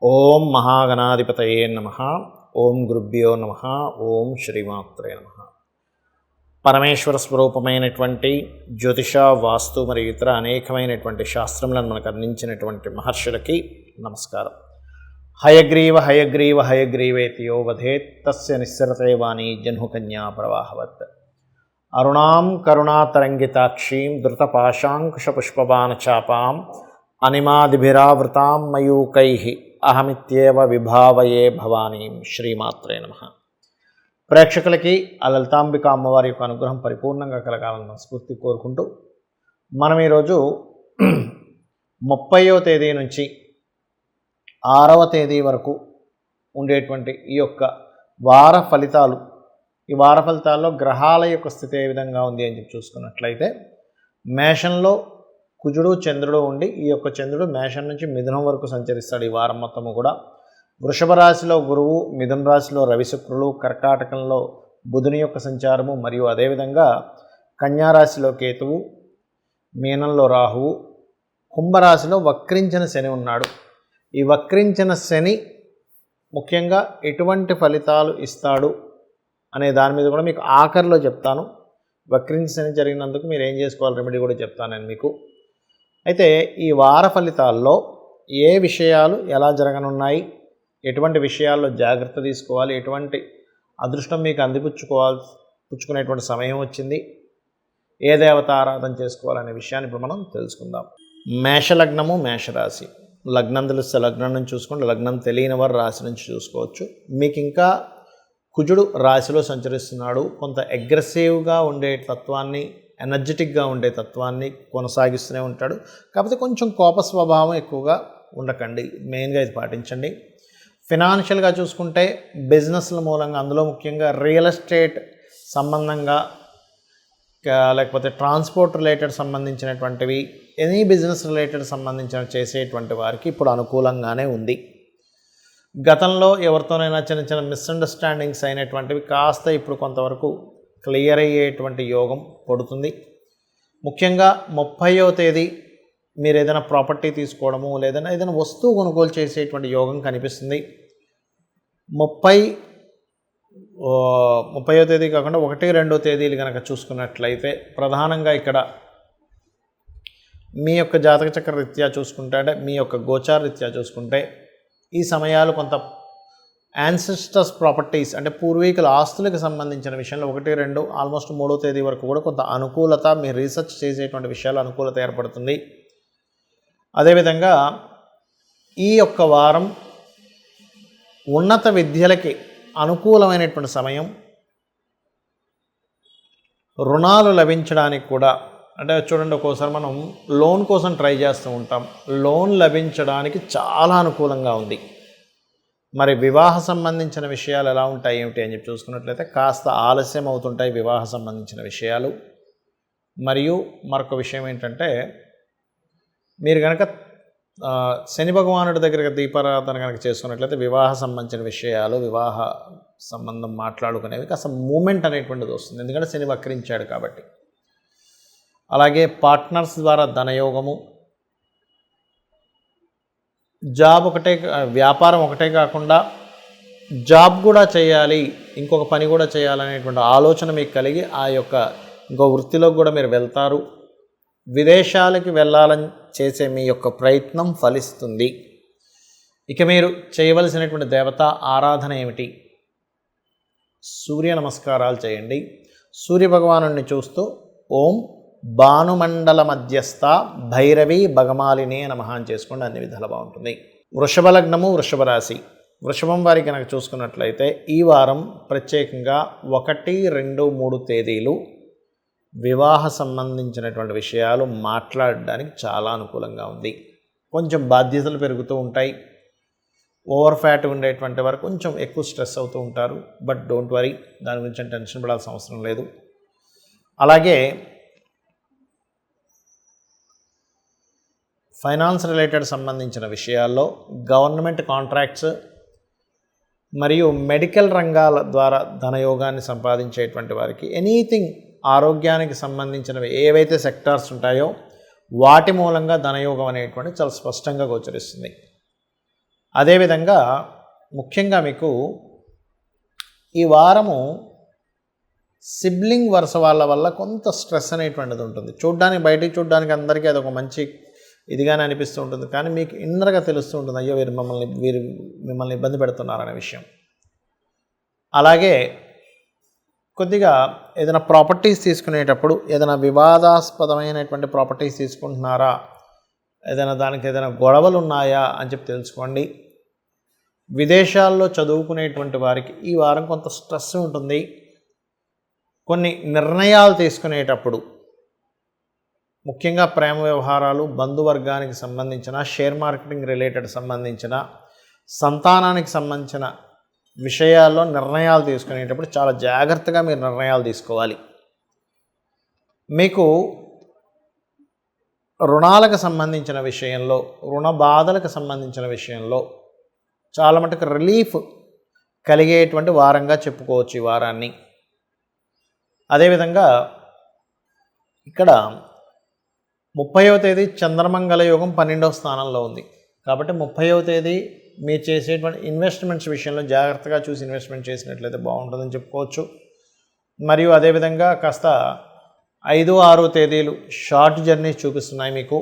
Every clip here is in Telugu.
ఓం మహాగణాధిపతయే నమః. ఓం గురుభ్యో నమః. ఓం శ్రీమాత్రే నమః. పరమేశ్వర స్వరూపమైనటువంటి జ్యోతిష, వాస్తు మరియు ఇతర అనేకమైనటువంటి శాస్త్రములను మనకు అందించినటువంటి మహర్షులకి నమస్కారం. హయగ్రీవ హయగ్రీవ హయగ్రీవేతి యో వధేత్ తస్య నిస్సరతే వాణి జహ్నుకన్యా ప్రవాహవత్. అరుణాం కరుణాతరంగితాక్షీం ధృతపాశాంకుశపుష్పబాణచాపాం అనిమాదిభిరావృతాం మయూకైః అహమిత్యేవ విభావయే భవానీం. శ్రీమాత్రే నమః. ప్రేక్షకులకి ఆ లలితాంబిక అమ్మవారి యొక్క అనుగ్రహం పరిపూర్ణంగా కలగాలని మనస్ఫూర్తి కోరుకుంటూ మనం ఈరోజు 30వ తేదీ నుంచి 6వ తేదీ వరకు ఉండేటువంటి ఈ యొక్క వార ఫలితాలు, ఈ వార ఫలితాల్లో గ్రహాల యొక్క స్థితి ఏ విధంగా ఉంది అని చెప్పి చూసుకున్నట్లయితే, మేషంలో కుజుడు చంద్రుడు ఉండి ఈ యొక్క చంద్రుడు మేషం నుంచి మిథునం వరకు సంచరిస్తాడు ఈ వారం మొత్తము కూడా. వృషభ రాశిలో గురువు, మిథున రాశిలో రవి శుక్రులు, కర్కాటకంలో బుధుని యొక్క సంచారము మరియు అదేవిధంగా కన్యారాశిలో కేతువు, మీనంలో రాహువు, కుంభరాశిలో వక్రించిన శని ఉన్నాడు. ఈ వక్రించిన శని ముఖ్యంగా ఎటువంటి ఫలితాలు ఇస్తాడు అనే దాని మీద కూడా మీకు ఆఖరిలో చెప్తాను. వక్రించిన శని జరిగినందుకు మీరు ఏం చేసుకోవాలి రెమెడీ కూడా చెప్తాను నేను మీకు. అయితే ఈ వార ఫలితాల్లో ఏ విషయాలు ఎలా జరగనున్నాయి, ఎటువంటి విషయాల్లో జాగ్రత్త తీసుకోవాలి, ఎటువంటి అదృష్టం మీకు పుచ్చుకునేటువంటి సమయం వచ్చింది, ఏ దేవత ఆరాధన చేసుకోవాలనే విషయాన్ని ఇప్పుడు మనం తెలుసుకుందాం. మేషలగ్నము, మేషరాశి. లగ్నం తెలిస్తే లగ్నం నుంచి చూసుకోండి, లగ్నం తెలియని వారు రాశి నుంచి చూసుకోవచ్చు. మీకు ఇంకా కుజుడు రాశిలో సంచరిస్తున్నాడు. కొంత అగ్రెసివ్గా ఉండే తత్వాన్ని, ఎనర్జెటిక్గా ఉండే తత్వాన్ని కొనసాగిస్తూనే ఉంటాడు. కాకపోతే కొంచెం కోప స్వభావం ఎక్కువగా ఉండకండి, మెయిన్గా ఇది పాటించండి. ఫినాన్షియల్గా చూసుకుంటే బిజినెస్ల మూలంగా, అందులో ముఖ్యంగా రియల్ ఎస్టేట్ సంబంధంగా లేకపోతే ట్రాన్స్పోర్ట్ రిలేటెడ్ సంబంధించినటువంటివి, ఎనీ బిజినెస్ రిలేటెడ్ సంబంధించిన చేసేటువంటి వారికి ఇప్పుడు అనుకూలంగానే ఉంది. గతంలో ఎవరితోనైనా చిన్న చిన్న మిస్అండర్స్టాండింగ్స్ అయినటువంటివి కాస్త ఇప్పుడు కొంతవరకు క్లియర్ అయ్యేటువంటి యోగం పడుతుంది. ముఖ్యంగా 30వ తేదీ మీరు ఏదైనా ప్రాపర్టీ తీసుకోవడము లేదా ఏదైనా వస్తువు కొనుగోలు చేసేటువంటి యోగం కనిపిస్తుంది. 30వ తేదీ కాకుండా 1, 2 తేదీలు కనుక చూసుకున్నట్లయితే ప్రధానంగా ఇక్కడ మీ యొక్క జాతక చక్ర రీత్యా చూసుకుంటే, అంటే మీ యొక్క గోచార రీత్యా చూసుకుంటే ఈ సమయాలు కొంత యాన్సెస్టర్స్ ప్రాపర్టీస్ అంటే పూర్వీకుల ఆస్తులకు సంబంధించిన విషయంలో 1, 2 ఆల్మోస్ట్ 3వ తేదీ వరకు కూడా కొంత అనుకూలత, మీరు రీసెర్చ్ చేసేటువంటి విషయాలు అనుకూలత ఏర్పడుతుంది. అదేవిధంగా ఈ యొక్క వారం ఉన్నత విద్యలకి అనుకూలమైనటువంటి సమయం. రుణాలు లభించడానికి కూడా, అంటే చూడండి, ఒక్కోసారి మనం లోన్ కోసం ట్రై చేస్తూ ఉంటాం, లోన్ లభించడానికి చాలా అనుకూలంగా ఉంది. మరి వివాహ సంబంధించిన విషయాలు ఎలా ఉంటాయి ఏమిటి అని చెప్పి చూసుకున్నట్లయితే కాస్త ఆలస్యం అవుతుంటాయి వివాహ సంబంధించిన విషయాలు. మరియు మరొక విషయం ఏంటంటే, మీరు కనుక శని భగవానుడి దగ్గర దీపారాధన కనుక చేసుకున్నట్లయితే వివాహ సంబంధించిన విషయాలు, వివాహ సంబంధం మాట్లాడుకునేవి కాస్త మూమెంట్ అనేటువంటిది వస్తుంది, ఎందుకంటే శని వక్రించాడు కాబట్టి. అలాగే పార్ట్నర్స్ ద్వారా ధనయోగము, జాబ్ ఒకటే, వ్యాపారం ఒకటే కాకుండా జాబ్ కూడా చేయాలి, ఇంకొక పని కూడా చేయాలనేటువంటి ఆలోచన మీకు కలిగి ఆ యొక్క ఇంకో వృత్తిలోకి కూడా మీరు వెళ్తారు. విదేశాలకి వెళ్ళాలని చేసే మీ యొక్క ప్రయత్నం ఫలిస్తుంది. ఇక మీరు చేయవలసినటువంటి దేవత ఆరాధన ఏమిటి? సూర్య నమస్కారాలు చేయండి. సూర్య భగవానుడిని చూస్తూ ఓం భానుమండల మధ్యస్థ భైరవి భగమాలినే నమః అని చేసుకోండి, అన్ని విధాలు బాగుంటుంది. వృషభ లగ్నము, వృషభ రాశి. వృషభం వారికి కనుక చూసుకున్నట్లయితే ఈ వారం ప్రత్యేకంగా 1, 2, 3 తేదీలు వివాహ సంబంధించినటువంటి విషయాలు మాట్లాడడానికి చాలా అనుకూలంగా ఉంది. కొంచెం బాధ్యతలు పెరుగుతూ ఉంటాయి. ఓవర్ ఫ్యాట్ ఉండేటువంటి వారు కొంచెం ఎక్కువ స్ట్రెస్ అవుతూ ఉంటారు. బట్ డోంట్ వరీ, దాని గురించి టెన్షన్ పడాల్సిన అవసరం లేదు. అలాగే ఫైనాన్స్ రిలేటెడ్ సంబంధించిన విషయాల్లో గవర్నమెంట్ కాంట్రాక్ట్స్ మరియు మెడికల్ రంగాల ద్వారా ధనయోగాన్ని సంపాదించేటువంటి వారికి, ఎనీథింగ్ ఆరోగ్యానికి సంబంధించినవి ఏవైతే సెక్టార్స్ ఉంటాయో వాటి మూలంగా ధనయోగం అనేటువంటి చాలా స్పష్టంగా గోచరిస్తుంది. అదేవిధంగా ముఖ్యంగా మీకు ఈ వారము సిబ్లింగ్ వరుస వాళ్ళ వల్ల కొంత స్ట్రెస్ అనేటువంటిది ఉంటుంది. చూడ్డానికి బయటికి చూడడానికి అందరికీ అదొక మంచి ఇదిగానే అనిపిస్తూ ఉంటుంది, కానీ మీకు ఇన్నర్గా తెలుస్తూ ఉంటుంది, అయ్యో వీరు మిమ్మల్ని ఇబ్బంది పెడుతున్నారనే విషయం. అలాగే కొద్దిగా ఏదైనా ప్రాపర్టీస్ తీసుకునేటప్పుడు ఏదైనా వివాదాస్పదమైనటువంటి ప్రాపర్టీస్ తీసుకుంటున్నారా, దానికి ఏదైనా గొడవలు ఉన్నాయా అని చెప్పి తెలుసుకోండి. విదేశాల్లో చదువుకునేటువంటి వారికి ఈ వారం కొంత స్ట్రెస్ ఉంటుంది. కొన్ని నిర్ణయాలు తీసుకునేటప్పుడు ముఖ్యంగా ప్రేమ వ్యవహారాలు, బంధువర్గానికి సంబంధించిన, షేర్ మార్కెటింగ్ రిలేటెడ్ సంబంధించిన, సంతానానికి సంబంధించిన విషయాల్లో నిర్ణయాలు తీసుకునేటప్పుడు చాలా జాగ్రత్తగా మీరు నిర్ణయాలు తీసుకోవాలి. మీకు రుణాలకు సంబంధించిన విషయంలో, రుణ బాధలకు సంబంధించిన విషయంలో చాలా మటుకు రిలీఫ్ కలిగేటువంటి వారంగా చెప్పుకోవచ్చు ఈ వారాన్ని. అదేవిధంగా ఇక్కడ 30వ తేదీ చంద్రమంగళ యోగం 12వ స్థానంలో ఉంది. కాబట్టి 30వ తేదీ మీరు చేసేటువంటి ఇన్వెస్ట్మెంట్స్ విషయంలో జాగ్రత్తగా చూసి ఇన్వెస్ట్మెంట్ చేసినట్లయితే బాగుంటుందని చెప్పుకోవచ్చు. మరియు అదేవిధంగా కాస్త 5, 6 తేదీలు షార్ట్ జర్నీ చూపిస్తున్నాయి మీకు.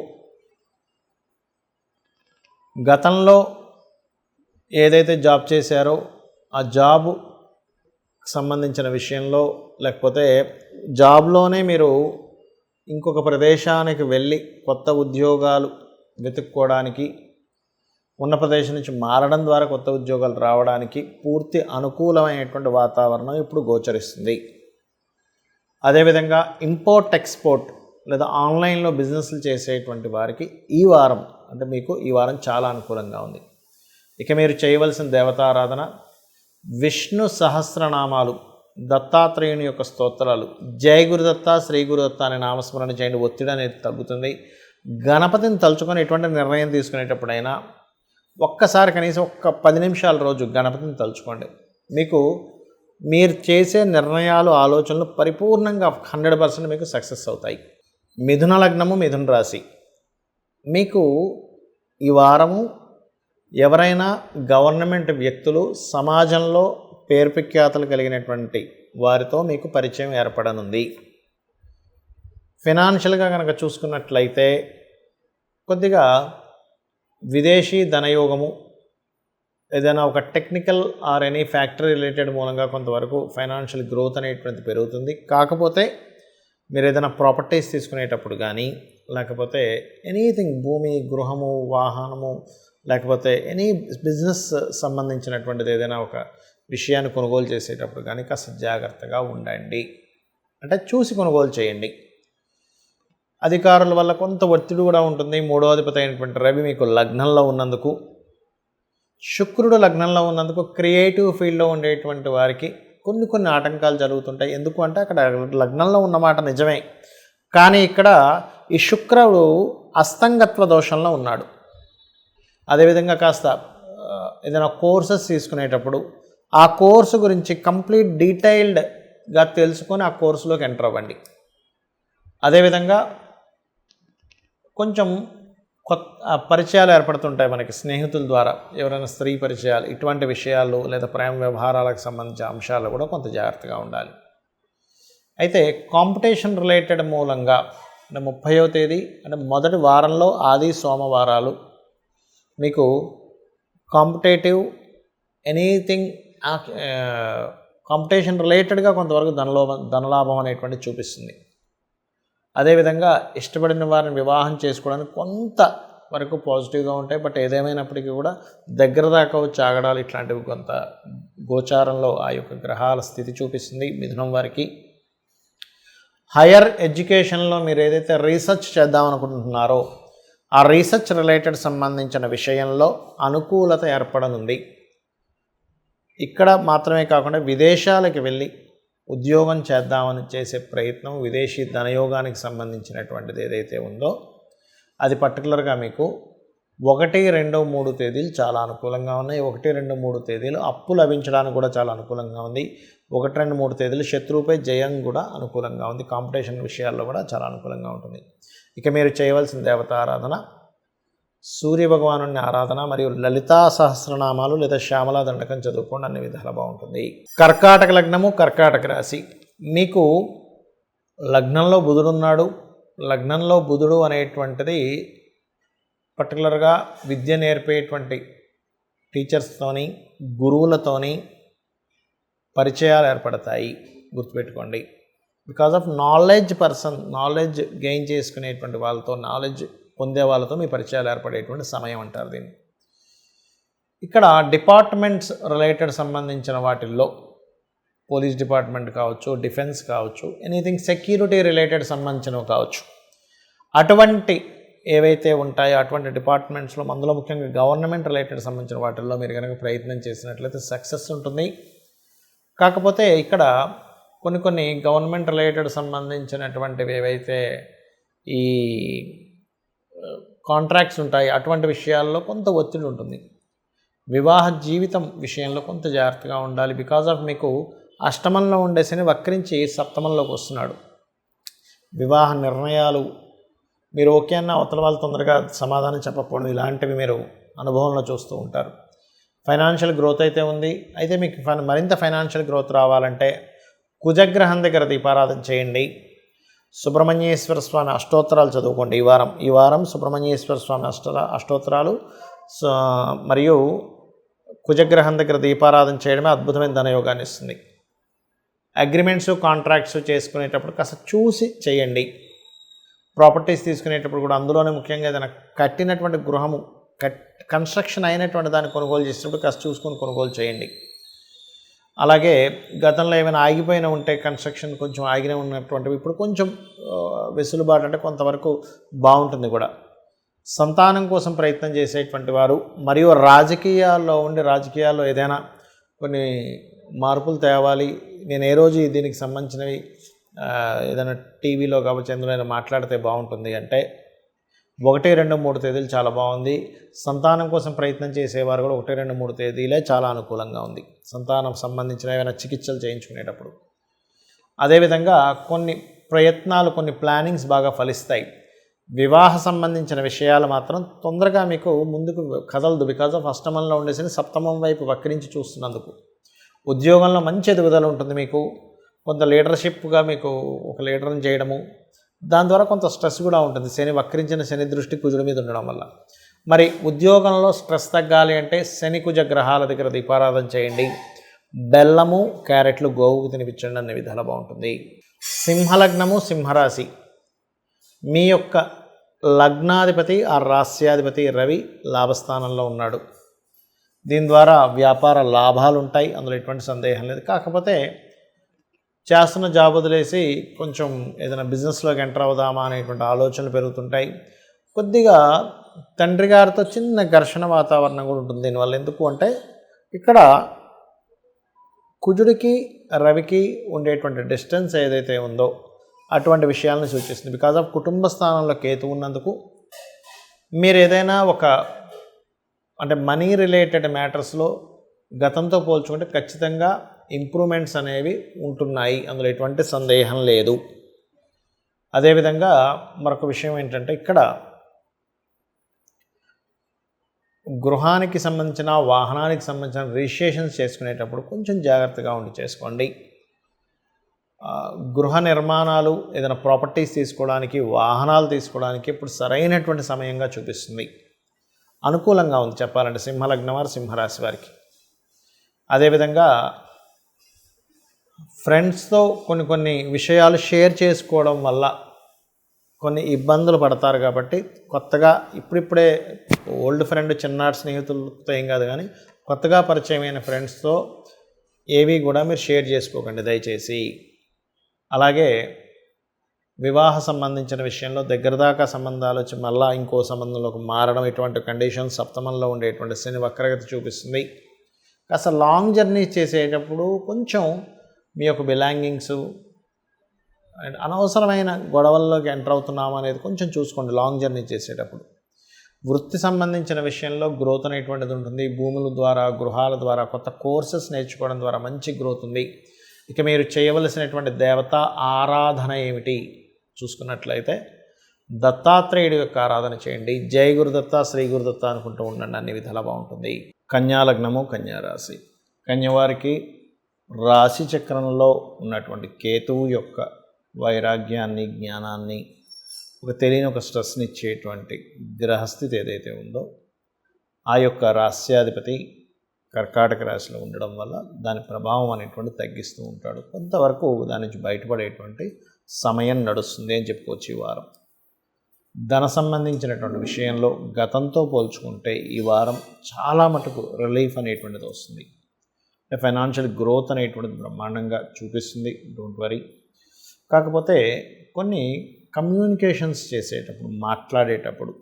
గతంలో ఏదైతే జాబ్ చేశారో ఆ జాబ్ సంబంధించిన విషయంలో, లేకపోతే జాబ్లోనే మీరు ఇంకొక ప్రదేశానికి వెళ్ళి కొత్త ఉద్యోగాలు వెతుక్కోవడానికి, ఉన్న ప్రదేశం నుంచి మారడం ద్వారా కొత్త ఉద్యోగాలు రావడానికి పూర్తి అనుకూలమైనటువంటి వాతావరణం ఇప్పుడు గోచరిస్తుంది. అదేవిధంగా ఇంపోర్ట్ ఎక్స్పోర్ట్ లేదా ఆన్లైన్లో బిజినెస్లు చేసేటువంటి వారికి ఈ వారం అంటే మీకు ఈ వారం చాలా అనుకూలంగా ఉంది. ఇక మీరు చేయవలసిన దేవతారాధన విష్ణు సహస్రనామాలు, దత్తాత్రేయుని యొక్క స్తోత్రాలు, జయ గురుదత్త, శ్రీ గురుదత్త అనే నామస్మరణ చేయండి. ఒత్తిడి అనేది తగ్గుతుంది. గణపతిని తలుచుకొని ఎటువంటి నిర్ణయం తీసుకునేటప్పుడైనా ఒక్కసారి కనీసం 10 నిమిషాల రోజు గణపతిని తలుచుకోండి. మీకు మీరు చేసే నిర్ణయాలు, ఆలోచనలు పరిపూర్ణంగా 100% మీకు సక్సెస్ అవుతాయి. మిథున లగ్నము, మిథున రాశి. మీకు ఈ వారము ఎవరైనా గవర్నమెంట్ వ్యక్తులు, సమాజంలో పేరు ప్రఖ్యాతలు కలిగినటువంటి వారితో మీకు పరిచయం ఏర్పడనుంది. ఫినాన్షియల్గా కనుక చూసుకున్నట్లయితే కొద్దిగా విదేశీ ధనయోగము, ఏదైనా ఒక technical or any factory related మూలంగా కొంతవరకు ఫైనాన్షియల్ గ్రోత్ అనేటువంటిది పెరుగుతుంది. కాకపోతే మీరు ఏదైనా ప్రాపర్టీస్ తీసుకునేటప్పుడు కానీ, లేకపోతే ఎనీథింగ్ భూమి, గృహము, వాహనము, లేకపోతే ఎనీ బిజినెస్ సంబంధించినటువంటిది ఏదైనా ఒక విషయాన్ని కొనుగోలు చేసేటప్పుడు కానీ కాస్త జాగ్రత్తగా ఉండండి. అంటే చూసి కొనుగోలు చేయండి. అధికారుల వల్ల కొంత ఒత్తిడి కూడా ఉంటుంది. 3వ అధిపతి అయినటువంటి రవి మీకు లగ్నంలో ఉన్నందుకు, శుక్రుడు లగ్నంలో ఉన్నందుకు క్రియేటివ్ ఫీల్డ్లో ఉండేటువంటి వారికి కొన్ని ఆటంకాలు జరుగుతుంటాయి. ఎందుకు అంటే అక్కడ లగ్నంలో ఉన్నమాట నిజమే, కానీ ఇక్కడ ఈ శుక్రుడు అస్తంగత్వ దోషంలో ఉన్నాడు. అదేవిధంగా కాస్త ఏదైనా కోర్సెస్ తీసుకునేటప్పుడు ఆ కోర్సు గురించి కంప్లీట్ డీటెయిల్డ్గా తెలుసుకొని ఆ కోర్సులోకి ఎంటర్ అవ్వండి. అదేవిధంగా కొంచెం పరిచయాలు ఏర్పడుతుంటాయి మనకి స్నేహితుల ద్వారా, ఎవరైనా స్త్రీ పరిచయాలు, ఇటువంటి విషయాలు లేదా ప్రేమ వ్యవహారాలకు సంబంధించిన అంశాలు కూడా కొంత జాగ్రత్తగా ఉండాలి. అయితే కాంపిటీషన్ రిలేటెడ్ మూలంగా అంటే 30వ తేదీ అంటే మొదటి వారంలో ఆది సోమవారాలు మీకు కాంపిటేటివ్ ఎనీథింగ్ కాంపిటీషన్ రిలేటెడ్గా కొంతవరకు ధనలాభం అనేటువంటి చూపిస్తుంది. అదేవిధంగా ఇష్టపడిన వారిని వివాహం చేసుకోవడానికి కొంత వరకు పాజిటివ్గా ఉంటాయి. బట్ ఏదేమైనప్పటికీ కూడా దగ్గర దాకా వచ్చి ఆగడాలు ఇట్లాంటివి కొంత గోచారంలో ఆ యొక్క గ్రహాల స్థితి చూపిస్తుంది మిథునం వారికి. హయ్యర్ ఎడ్యుకేషన్లో మీరు ఏదైతే రీసెర్చ్ చేద్దామనుకుంటున్నారో ఆ రీసెర్చ్ రిలేటెడ్ సంబంధించిన విషయంలో అనుకూలత ఏర్పడనుంది. ఇక్కడ మాత్రమే కాకుండా విదేశాలకు వెళ్ళి ఉద్యోగం చేద్దామని చేసే ప్రయత్నం, విదేశీ ధనయోగానికి సంబంధించినటువంటిది ఏదైతే ఉందో అది పర్టికులర్గా మీకు 1, 2, 3 తేదీలు చాలా అనుకూలంగా ఉన్నాయి. 1, 2, 3 తేదీలు అప్పు లభించడానికి కూడా చాలా అనుకూలంగా ఉంది. 1, 2, 3 తేదీలు శత్రువుపై జయం కూడా అనుకూలంగా ఉంది. కాంపిటీషన్ విషయాల్లో కూడా చాలా అనుకూలంగా ఉంటుంది. ఇక మీరు చేయవలసిన దేవతారాధన సూర్యభగవాను ఆరాధన మరియు లలితా సహస్రనామాలు లేదా శ్యామలా దండకం చదువుకోండి, అన్ని విధాలు బాగుంటుంది. కర్కాటక లగ్నము, కర్కాటక రాశి. మీకు లగ్నంలో బుధుడు ఉన్నాడు. లగ్నంలో బుధుడు అనేటువంటిది పర్టికులర్గా విద్య నేర్పేటువంటి టీచర్స్తోని, గురువులతోని పరిచయాలు ఏర్పడతాయి, గుర్తుపెట్టుకోండి. బికాజ్ ఆఫ్ నాలెడ్జ్ గెయిన్ చేసుకునేటువంటి వాళ్ళతో, నాలెడ్జ్ పొందే వాళ్ళతో మీ పరిచయాలు ఏర్పడేటువంటి సమయం అంటారు దీన్ని. ఇక్కడ డిపార్ట్మెంట్స్ రిలేటెడ్ సంబంధించిన వాటిల్లో పోలీస్ డిపార్ట్మెంట్ కావచ్చు, డిఫెన్స్ కావచ్చు, ఎనీథింగ్ సెక్యూరిటీ రిలేటెడ్ సంబంధించినవి కావచ్చు, అటువంటి ఏవైతే ఉంటాయో అటువంటి డిపార్ట్మెంట్స్లో, అందులో ముఖ్యంగా గవర్నమెంట్ రిలేటెడ్ సంబంధించిన వాటిల్లో మీరు కనుక ప్రయత్నం చేసినట్లయితే సక్సెస్ ఉంటుంది. కాకపోతే ఇక్కడ కొన్ని గవర్నమెంట్ రిలేటెడ్ సంబంధించినటువంటివి ఏవైతే ఈ కాంట్రాక్ట్స్ ఉంటాయి అటువంటి విషయాల్లో కొంత ఒత్తిడి ఉంటుంది. వివాహ జీవితం విషయంలో కొంత జాగ్రత్తగా ఉండాలి. బికాజ్ ఆఫ్ మీకు అష్టమంలో ఉండే శని వక్రించి సప్తమంలోకి వస్తున్నాడు. వివాహ నిర్ణయాలు మీరు ఓకే అన్న అవతల వాళ్ళు తొందరగా సమాధానం చెప్పకపోవడం, ఇలాంటివి మీరు అనుభవంలో చూస్తూ ఉంటారు. ఫైనాన్షియల్ గ్రోత్ అయితే ఉంది. అయితే మీకు మరింత ఫైనాన్షియల్ గ్రోత్ రావాలంటే కుజగ్రహం దగ్గర దీపారాధన చేయండి. సుబ్రహ్మణ్యేశ్వర స్వామి అష్టోత్తరాలు చదువుకోండి. ఈ వారం సుబ్రహ్మణ్యేశ్వర స్వామి అష్టోత్తరాలు మరియు కుజగ్రహం దగ్గర దీపారాధన చేయడమే అద్భుతమైన ధనయోగాన్ని ఇస్తుంది. అగ్రిమెంట్స్, కాంట్రాక్ట్స్ చేసుకునేటప్పుడు కాస్త చూసి చేయండి. ప్రాపర్టీస్ తీసుకునేటప్పుడు కూడా అందులోనే ముఖ్యంగా ఏదైనా కట్టినటువంటి గృహము కన్స్ట్రక్షన్ అయినటువంటి దాన్ని కొనుగోలు చేసేటప్పుడు కాస్త చూసుకొని కొనుగోలు చేయండి. అలాగే గతంలో ఏమైనా ఆగిపోయినా ఉంటే కన్స్ట్రక్షన్ కొంచెం ఆగిన ఉన్నటువంటివి ఇప్పుడు కొంచెం వెసులుబాటు అంటే కొంతవరకు బాగుంటుంది కూడా. సంతానం కోసం ప్రయత్నం చేసేటువంటి వారు మరియు రాజకీయాల్లో ఏదైనా కొన్ని మార్పులు తేవాలి, నేను ఏ రోజు దీనికి సంబంధించినవి ఏదైనా టీవీలో కావచ్చు ఎందులో మాట్లాడితే బాగుంటుంది అంటే 1, 2, 3 తేదీలు చాలా బాగుంది. సంతానం కోసం ప్రయత్నం చేసేవారు కూడా 1, 2, 3 తేదీలే చాలా అనుకూలంగా ఉంది సంతానం సంబంధించిన ఏమైనా చికిత్సలు చేయించుకునేటప్పుడు. అదేవిధంగా కొన్ని ప్రయత్నాలు, కొన్ని ప్లానింగ్స్ బాగా ఫలిస్తాయి. వివాహ సంబంధించిన విషయాలు మాత్రం తొందరగా మీకు ముందుకు కదలదు. బికాజ్ ఆఫ్ అష్టమంలో ఉండేసి సప్తమం వైపు వక్రించి చూస్తున్నందుకు. ఉద్యోగంలో మంచి ఎదుగుదల ఉంటుంది. మీకు కొంత లీడర్షిప్గా మీకు ఒక లీడర్ని చేయడము, దాని ద్వారా కొంత స్ట్రెస్ కూడా ఉంటుంది. వక్రించిన శని దృష్టి కుజుడి మీద ఉండడం వల్ల. మరి ఉద్యోగంలో స్ట్రెస్ తగ్గాలి అంటే శని కుజ గ్రహాల దగ్గర దీపారాధన చేయండి. బెల్లము, క్యారెట్లు గోవుకు తినిపించండి, అనే విధాలు బాగుంటుంది. సింహలగ్నము, సింహరాశి. మీ యొక్క లగ్నాధిపతి ఆ రాస్యాధిపతి రవి లాభస్థానంలో ఉన్నాడు. దీని ద్వారా వ్యాపార లాభాలు ఉంటాయి, అందులో ఎటువంటి సందేహం లేదు. కాకపోతే చేస్తున్న జాబ్ వదిలేసి కొంచెం ఏదైనా బిజినెస్లోకి ఎంటర్ అవుదామా అనేటువంటి ఆలోచనలు పెరుగుతుంటాయి. కొద్దిగా తండ్రి గారితో చిన్న ఘర్షణ వాతావరణం కూడా ఉంటుంది దీనివల్ల. ఎందుకు అంటే ఇక్కడ కుజుడికి రవికి ఉండేటువంటి డిస్టెన్స్ ఏదైతే ఉందో అటువంటి విషయాలను సూచిస్తుంది. బికాజ్ ఆఫ్ కుటుంబ స్థానంలో కేతు ఉన్నందుకు మీరు ఏదైనా అంటే మనీ రిలేటెడ్ మ్యాటర్స్లో గతంతో పోల్చుకుంటే ఖచ్చితంగా ఇంప్రూవ్మెంట్స్ అనేవి ఉంటున్నాయి, అందులో ఎటువంటి సందేహం లేదు. అదేవిధంగా మరొక విషయం ఏంటంటే ఇక్కడ గృహానికి సంబంధించిన, వాహనానికి సంబంధించిన రిజిస్ట్రేషన్స్ చేసుకునేటప్పుడు కొంచెం జాగ్రత్తగా ఉండి చేసుకోండి. గృహ నిర్మాణాలు, ఏదైనా ప్రాపర్టీస్ తీసుకోవడానికి, వాహనాలు తీసుకోవడానికి ఇప్పుడు సరైనటువంటి సమయంగా చూపిస్తుంది. అనుకూలంగా ఉంది చెప్పాలంటే సింహలగ్నం వారు, సింహరాశి వారికి. అదేవిధంగా ఫ్రెండ్స్తో కొన్ని విషయాలు షేర్ చేసుకోవడం వల్ల కొన్ని ఇబ్బందులు పడతారు. కాబట్టి కొత్తగా ఇప్పుడిప్పుడే ఓల్డ్ ఫ్రెండ్, చిన్నాటి స్నేహితులతో ఏం కాదు, కానీ కొత్తగా పరిచయమైన ఫ్రెండ్స్తో ఏవి కూడా మీరు షేర్ చేసుకోకండి దయచేసి. అలాగే వివాహ సంబంధించిన విషయంలో దగ్గర దాకా సంబంధాలు వచ్చి మళ్ళీ ఇంకో సంబంధంలోకి మారడం, ఇటువంటి కండిషన్స్ సప్తమంలో ఉండేటువంటి శని వక్రగతి చూపిస్తుంది. కాస్త లాంగ్ జర్నీ చేసేటప్పుడు కొంచెం మీ యొక్క బిలాంగింగ్స్ అండ్ అనవసరమైన గొడవల్లోకి ఎంటర్ అవుతున్నాము అనేది కొంచెం చూసుకోండి లాంగ్ జర్నీ చేసేటప్పుడు. వృత్తి సంబంధించిన విషయంలో గ్రోత్ అనేటువంటిది ఉంటుంది. భూముల ద్వారా, గృహాల ద్వారా, కొత్త కోర్సెస్ నేర్చుకోవడం ద్వారా మంచి గ్రోత్ ఉంది. ఇక మీరు చేయవలసినటువంటి దేవత ఆరాధన ఏమిటి చూసుకున్నట్లయితే దత్తాత్రేయుడి యొక్క ఆరాధన చేయండి. జై గురుదత్త, శ్రీ గురుదత్త అనుకుంటూ ఉండండి, అన్ని విధాలా బాగుంటుంది. కన్యా లగ్నము, కన్యా రాశి. కన్యవారికి రాశి చక్రంలో ఉన్నటువంటి కేతువు యొక్క వైరాగ్యాన్ని, జ్ఞానాన్ని, ఒక తెలియని ఒక స్ట్రెస్ని ఇచ్చేటువంటి గ్రహస్థితి ఏదైతే ఉందో ఆ యొక్క రాశ్యాధిపతి కర్కాటక రాశిలో ఉండడం వల్ల దాని ప్రభావం అనేటువంటి తగ్గిస్తూ ఉంటాడు. కొంతవరకు దాని నుంచి బయటపడేటువంటి సమయం నడుస్తుంది అని చెప్పుకోవచ్చు. ఈ వారం ధన సంబంధించినటువంటి విషయంలో గతంతో పోల్చుకుంటే ఈ వారం చాలా మటుకు రిలీఫ్ అనేటువంటిది వస్తుంది. అంటే ఫైనాన్షియల్ గ్రోత్ అనేటువంటిది బ్రహ్మాండంగా చూపిస్తుంది. Don't worry. కాకపోతే కొన్ని కమ్యూనికేషన్స్ చేసేటప్పుడు, మాట్లాడేటప్పుడు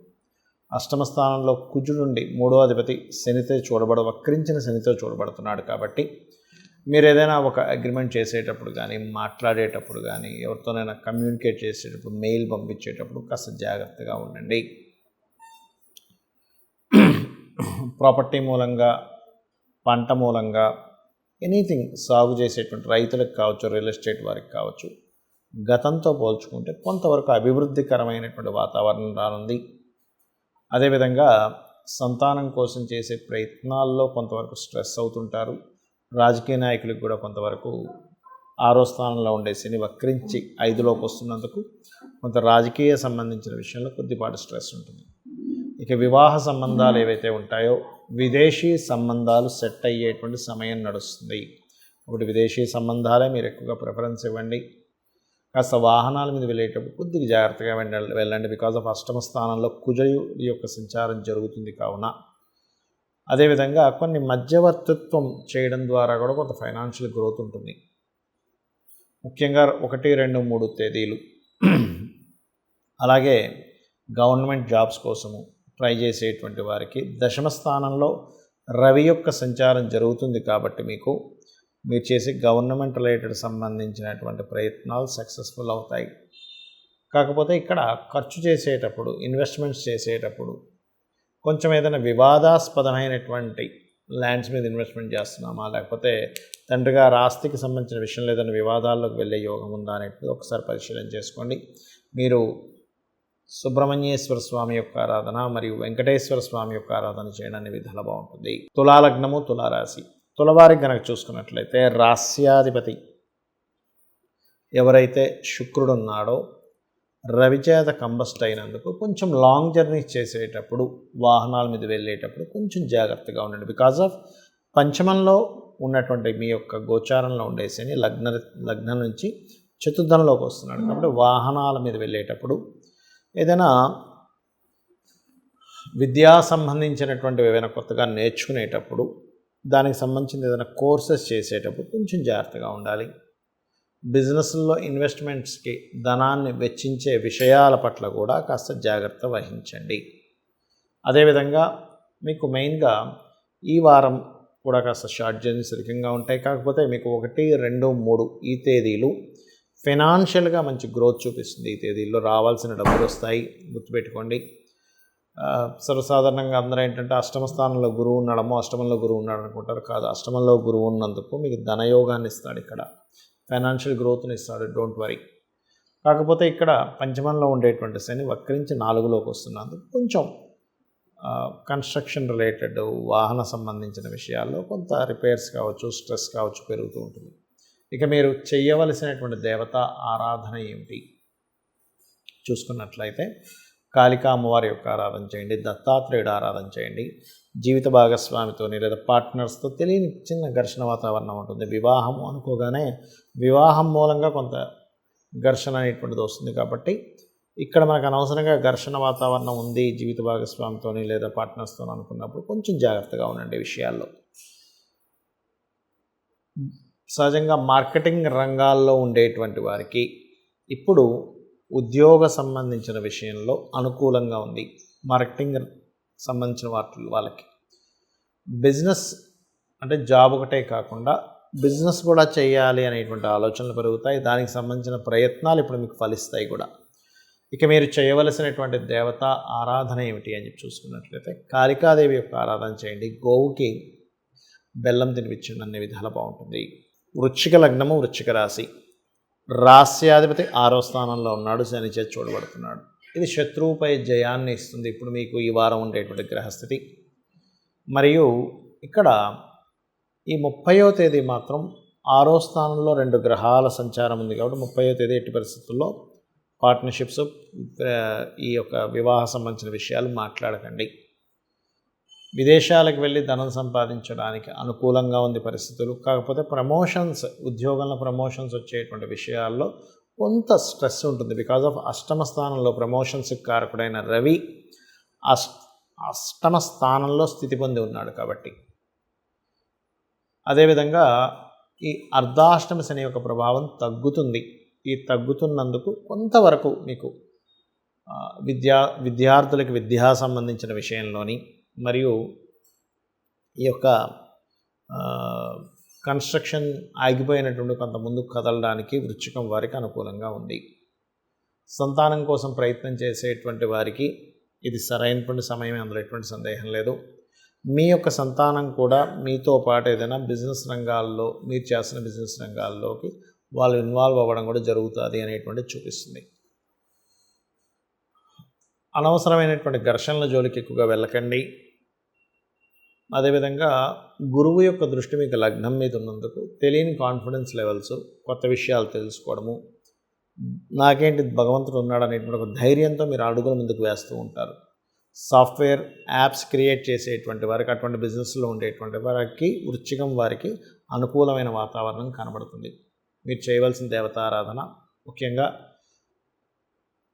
అష్టమ స్థానంలో కుజుడుండి 3వ అధిపతి శనితో వక్రించిన శనితో చూడబడుతున్నాడు. కాబట్టి మీరు ఏదైనా ఒక అగ్రిమెంట్ చేసేటప్పుడు కానీ, మాట్లాడేటప్పుడు కానీ, ఎవరితోనైనా కమ్యూనికేట్ చేసేటప్పుడు, మెయిల్ పంపించేటప్పుడు కాస్త జాగ్రత్తగా ఉండండి. ప్రాపర్టీ మూలంగా, పంట మూలంగా, ఎనీథింగ్ సాగు చేసేటువంటి రైతులకు కావచ్చు, రియల్ ఎస్టేట్ వారికి కావచ్చు, గతంతో పోల్చుకుంటే కొంతవరకు అభివృద్ధికరమైనటువంటి వాతావరణం రానుంది. అదేవిధంగా సంతానం కోసం చేసే ప్రయత్నాల్లో కొంతవరకు స్ట్రెస్ అవుతుంటారు. రాజకీయ నాయకులకు కూడా కొంతవరకు 6వ స్థానంలో ఉండే శని వక్రించి 5లోకి వస్తున్నందుకు కొంత రాజకీయ సంబంధించిన విషయంలో కొద్దిపాటి స్ట్రెస్ ఉంటుంది. ఇక వివాహ సంబంధాలు ఏవైతే ఉంటాయో విదేశీ సంబంధాలు సెట్ అయ్యేటువంటి సమయం నడుస్తుంది. ఒకటి విదేశీ సంబంధాలే మీరు ఎక్కువగా ప్రిఫరెన్స్ ఇవ్వండి. కాస్త వాహనాల మీద వెళ్ళేటప్పుడు కొద్దిగా జాగ్రత్తగా వెళ్ళండి. బికాజ్ ఆఫ్ అష్టమ స్థానంలో కుజుడి యొక్క సంచారం జరుగుతుంది కావున. అదేవిధంగా కొన్ని మధ్యవర్తిత్వం చేయడం ద్వారా కూడా కొంత ఫైనాన్షియల్ గ్రోత్ ఉంటుంది. ముఖ్యంగా 1, 2, 3 తేదీలు. అలాగే గవర్నమెంట్ జాబ్స్ కోసము ట్రై చేసేటువంటి వారికి దశమ స్థానంలో రవి యొక్క సంచారం జరుగుతుంది. కాబట్టి మీరు చేసే గవర్నమెంట్ రిలేటెడ్ సంబంధించినటువంటి ప్రయత్నాలు సక్సెస్ఫుల్ అవుతాయి. కాకపోతే ఇక్కడ ఖర్చు చేసేటప్పుడు, ఇన్వెస్ట్మెంట్స్ చేసేటప్పుడు కొంచెం ఏదైనా వివాదాస్పదమైనటువంటి ల్యాండ్స్ మీద ఇన్వెస్ట్మెంట్ చేస్తున్నామా, లేకపోతే తండ్రి గారి ఆస్తికి సంబంధించిన విషయంలో ఏదైనా వివాదాల్లోకి వెళ్ళే యోగం ఉందా అనేది ఒకసారి పరిశీలన చేసుకోండి. మీరు సుబ్రహ్మణ్యేశ్వర స్వామి యొక్క ఆరాధన మరియు వెంకటేశ్వర స్వామి యొక్క ఆరాధన చేయడానికి విధాలు బాగుంటుంది. తులాలగ్నము, తులారాశి. తులవారికి కనుక చూసుకున్నట్లయితే రాస్యాధిపతి ఎవరైతే శుక్రుడు ఉన్నాడో రవిచేత కంబస్ట్ అయినందుకు కొంచెం లాంగ్ జర్నీస్ చేసేటప్పుడు, వాహనాల మీద వెళ్ళేటప్పుడు కొంచెం జాగ్రత్తగా ఉండండి. బికాజ్ ఆఫ్ పంచమంలో ఉన్నటువంటి మీ యొక్క గోచారంలో ఉండే శని లగ్నం నుంచి చతుర్థంలోకి వస్తున్నాడు. కాబట్టి వాహనాల మీద వెళ్ళేటప్పుడు, ఏదైనా విద్యా సంబంధించినటువంటివి ఏవైనా కొత్తగా నేర్చుకునేటప్పుడు, దానికి సంబంధించిన ఏదైనా కోర్సెస్ చేసేటప్పుడు కొంచెం జాగ్రత్తగా ఉండాలి. బిజినెస్లో ఇన్వెస్ట్మెంట్స్కి ధనాన్ని వెచ్చించే విషయాల పట్ల కూడా కాస్త జాగ్రత్త వహించండి. అదేవిధంగా మీకు మెయిన్గా ఈ వారం కూడా కాస్త షార్ట్ జర్నీస్ అధికంగా ఉంటాయి. కాకపోతే మీకు 1, 2, 3 ఈ తేదీలు ఫైనాన్షియల్గా మంచి గ్రోత్ చూపిస్తుంది. ఈ తేదీల్లో రావాల్సిన డబ్బులు వస్తాయి, గుర్తుపెట్టుకోండి. సర్వసాధారణంగా అందరూ ఏంటంటే అష్టమ స్థానంలో గురువు ఉన్నాడమో, అష్టమంలో గురువు ఉన్నాడు అనుకుంటారు. కాదు, అష్టమంలో గురువు ఉన్నందుకు మీకు ధనయోగాన్ని ఇస్తాడు, ఇక్కడ ఫైనాన్షియల్ గ్రోత్ని ఇస్తాడు. Don't worry. కాకపోతే ఇక్కడ పంచమంలో ఉండేటువంటి శని వక్రించి 4లోకి వస్తున్నందుకు కొంచెం కన్స్ట్రక్షన్ రిలేటెడ్, వాహన సంబంధించిన విషయాల్లో కొంత రిపేర్స్ కావచ్చు, స్ట్రెస్ కావచ్చు పెరుగుతూ ఉంటుంది. ఇక మీరు చేయవలసినటువంటి దేవత ఆరాధన ఏమిటి చూసుకున్నట్లయితే కాళికా అమ్మవారి యొక్క ఆరాధన చేయండి, దత్తాత్రేయుడు ఆరాధన చేయండి. జీవిత భాగస్వామితో లేదా పార్ట్నర్స్తో తెలియని చిన్న ఘర్షణ వాతావరణం ఉంటుంది. వివాహం అనుకోగానే వివాహం మూలంగా కొంత ఘర్షణ అనేటువంటిది వస్తుంది. కాబట్టి ఇక్కడ మనకు అనవసరంగా ఘర్షణ వాతావరణం ఉంది జీవిత భాగస్వామితో లేదా పార్ట్నర్స్తో అనుకున్నప్పుడు కొంచెం జాగ్రత్తగా ఉండండి విషయాల్లో. సహజంగా మార్కెటింగ్ రంగాల్లో ఉండేటువంటి వారికి ఇప్పుడు ఉద్యోగ సంబంధించిన విషయంలో అనుకూలంగా ఉంది. మార్కెటింగ్ సంబంధించిన వాళ్ళకి బిజినెస్ అంటే జాబ్ ఒకటే కాకుండా బిజినెస్ కూడా చేయాలి అనేటువంటి ఆలోచనలు పెరుగుతాయి. దానికి సంబంధించిన ప్రయత్నాలు ఇప్పుడు మీకు ఫలిస్తాయి కూడా. ఇక మీరు చేయవలసినటువంటి దేవత ఆరాధన ఏమిటి అని చెప్పి చూసుకున్నట్లయితే కాళికాదేవి యొక్క ఆరాధన చేయండి. గోవుకి బెల్లం తినిపించండి, అన్ని విధాలు బాగుంటుంది. వృశ్చిక లగ్నము, వృశ్చిక రాశి. రాస్యాధిపతి 6వ స్థానంలో ఉన్నాడు, శని చేత చూడబడుతున్నాడు. ఇది శత్రువుపై జయాన్ని ఇస్తుంది ఇప్పుడు మీకు ఈ వారం ఉండేటువంటి గ్రహస్థితి. మరియు ఇక్కడ ఈ 30వ తేదీ మాత్రం 6వ స్థానంలో 2 గ్రహాల సంచారం ఉంది కాబట్టి 30వ తేదీ ఎట్టి పరిస్థితుల్లో పార్ట్నర్షిప్స్, ఈ యొక్క వివాహ సంబంధించిన విషయాలు మాట్లాడకండి. విదేశాలకు వెళ్ళి ధనం సంపాదించడానికి అనుకూలంగా ఉంది పరిస్థితులు. కాకపోతే ప్రమోషన్స్, ఉద్యోగంలో ప్రమోషన్స్ వచ్చేటువంటి విషయాల్లో కొంత స్ట్రెస్ ఉంటుంది. బికాజ్ ఆఫ్ అష్టమ స్థానంలో ప్రమోషన్స్కి కారకుడైన రవి అష్టమ స్థానంలో స్థితి పొంది ఉన్నాడు కాబట్టి. అదేవిధంగా ఈ అర్ధాష్టమ శని యొక్క ప్రభావం తగ్గుతుంది. ఈ తగ్గుతున్నందుకు కొంతవరకు మీకు విద్యార్థులకి విద్యా సంబంధించిన విషయంలోని మరియు ఈ యొక్క కన్స్ట్రక్షన్ ఆగిపోయినటువంటి కొంత ముందుకు కదలడానికి వృశ్చికం వారికి అనుకూలంగా ఉంది. సంతానం కోసం ప్రయత్నం చేసేటువంటి వారికి ఇది సరైనటువంటి సమయమే, అందులో ఎటువంటి సందేహం లేదు. మీ యొక్క సంతానం కూడా మీతో పాటు ఏదైనా బిజినెస్ రంగాల్లో, మీరు చేస్తున్న బిజినెస్ రంగాల్లోకి వాళ్ళు ఇన్వాల్వ్ అవ్వడం కూడా జరుగుతుంది అనేటువంటిది చూపిస్తుంది. అనవసరమైనటువంటి ఘర్షణల జోలికి ఎక్కువగా వెళ్ళకండి. అదేవిధంగా గురువు యొక్క దృష్టి మీకు లగ్నం మీద ఉన్నందుకు తెలియని కాన్ఫిడెన్స్ లెవెల్స్, కొత్త విషయాలు తెలుసుకోవడము, నాకేంటి భగవంతుడు ఉన్నాడు అనేటువంటి ఒక ధైర్యంతో మీరు అడుగులు ముందుకు వేస్తూ ఉంటారు. సాఫ్ట్వేర్ యాప్స్ క్రియేట్ చేసేటువంటి వారికి, అటువంటి బిజినెస్లో ఉండేటువంటి వారికి, వృశ్చికం వారికి అనుకూలమైన వాతావరణం కనబడుతుంది. మీరు చేయవలసిన దేవతారాధన ముఖ్యంగా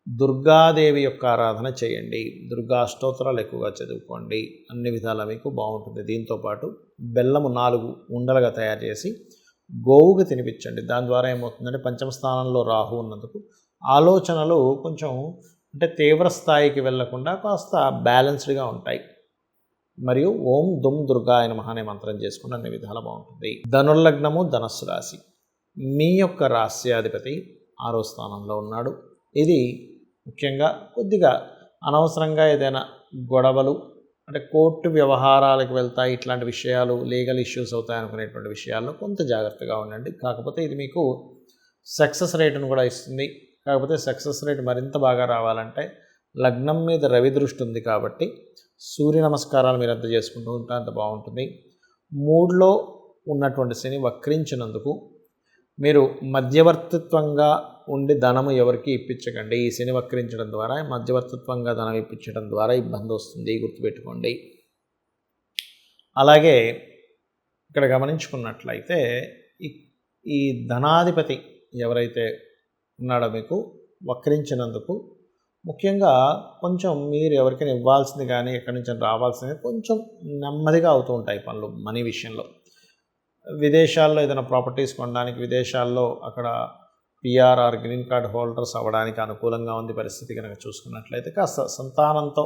దుర్గాదేవి యొక్క ఆరాధన చేయండి. దుర్గా అష్టోత్తరాలు ఎక్కువగా చదువుకోండి. అన్ని విధాలా మీకు బాగుంటుంది. దీంతోపాటు బెల్లము 4 ఉండలుగా తయారు చేసి గోవుకి తినిపించండి. దాని ద్వారా ఏమవుతుందంటే పంచమ స్థానంలో రాహు ఉన్నందుకు ఆలోచనలు కొంచెం అంటే తీవ్ర స్థాయికి వెళ్లకుండా కాస్త బ్యాలెన్స్డ్గా ఉంటాయి. మరియు ఓం దుమ్ దుర్గాయ నమః అనే మంత్రం చేసుకుని అన్ని విధాలా బాగుంటుంది. ధనుర్లగ్నము, ధనస్సు రాశి. మీ యొక్క రాశ్యాధిపతి 6వ స్థానంలో ఉన్నాడు. ఇది ముఖ్యంగా కొద్దిగా అనవసరంగా ఏదైనా గొడవలు అంటే కోర్టు వ్యవహారాలకు వెళ్తాయి, ఇట్లాంటి విషయాలు లీగల్ ఇష్యూస్ అవుతాయి అనుకునేటువంటి విషయాల్లో కొంత జాగ్రత్తగా ఉండండి. కాకపోతే ఇది మీకు సక్సెస్ రేటును కూడా ఇస్తుంది. కాకపోతే సక్సెస్ రేట్ మరింత బాగా రావాలంటే లగ్నం మీద రవి దృష్టి ఉంది కాబట్టి సూర్య నమస్కారాలు మీరు ఎంత చేసుకుంటూ ఉంటే అంత బాగుంటుంది. 3లో ఉన్నటువంటి శని వక్రించినందుకు మీరు మధ్యవర్తిత్వంగా ఉండి ధనము ఎవరికి ఇప్పించకండి. ఈ శని వక్రించడం ద్వారా మధ్యవర్తిత్వంగా ధనం ఇప్పించడం ద్వారా ఇబ్బంది వస్తుంది, గుర్తుపెట్టుకోండి. అలాగే ఇక్కడ గమనించుకున్నట్లయితే ఈ ధనాధిపతి ఎవరైతే ఉన్నాడో మీకు వక్రించినందుకు ముఖ్యంగా కొంచెం మీరు ఎవరికైనా ఇవ్వాల్సింది కానీ ఎక్కడి నుంచి రావాల్సింది కొంచెం నెమ్మదిగా అవుతూ ఉంటాయి పనులు మనీ విషయంలో. విదేశాల్లో ఏదైనా ప్రాపర్టీస్ కొనడానికి, విదేశాల్లో అక్కడ పిఆర్ఆర్ గ్రీన్ కార్డ్ హోల్డర్స్ అవ్వడానికి అనుకూలంగా ఉంది పరిస్థితి కనుక చూసుకున్నట్లయితే. కాస్త సంతానంతో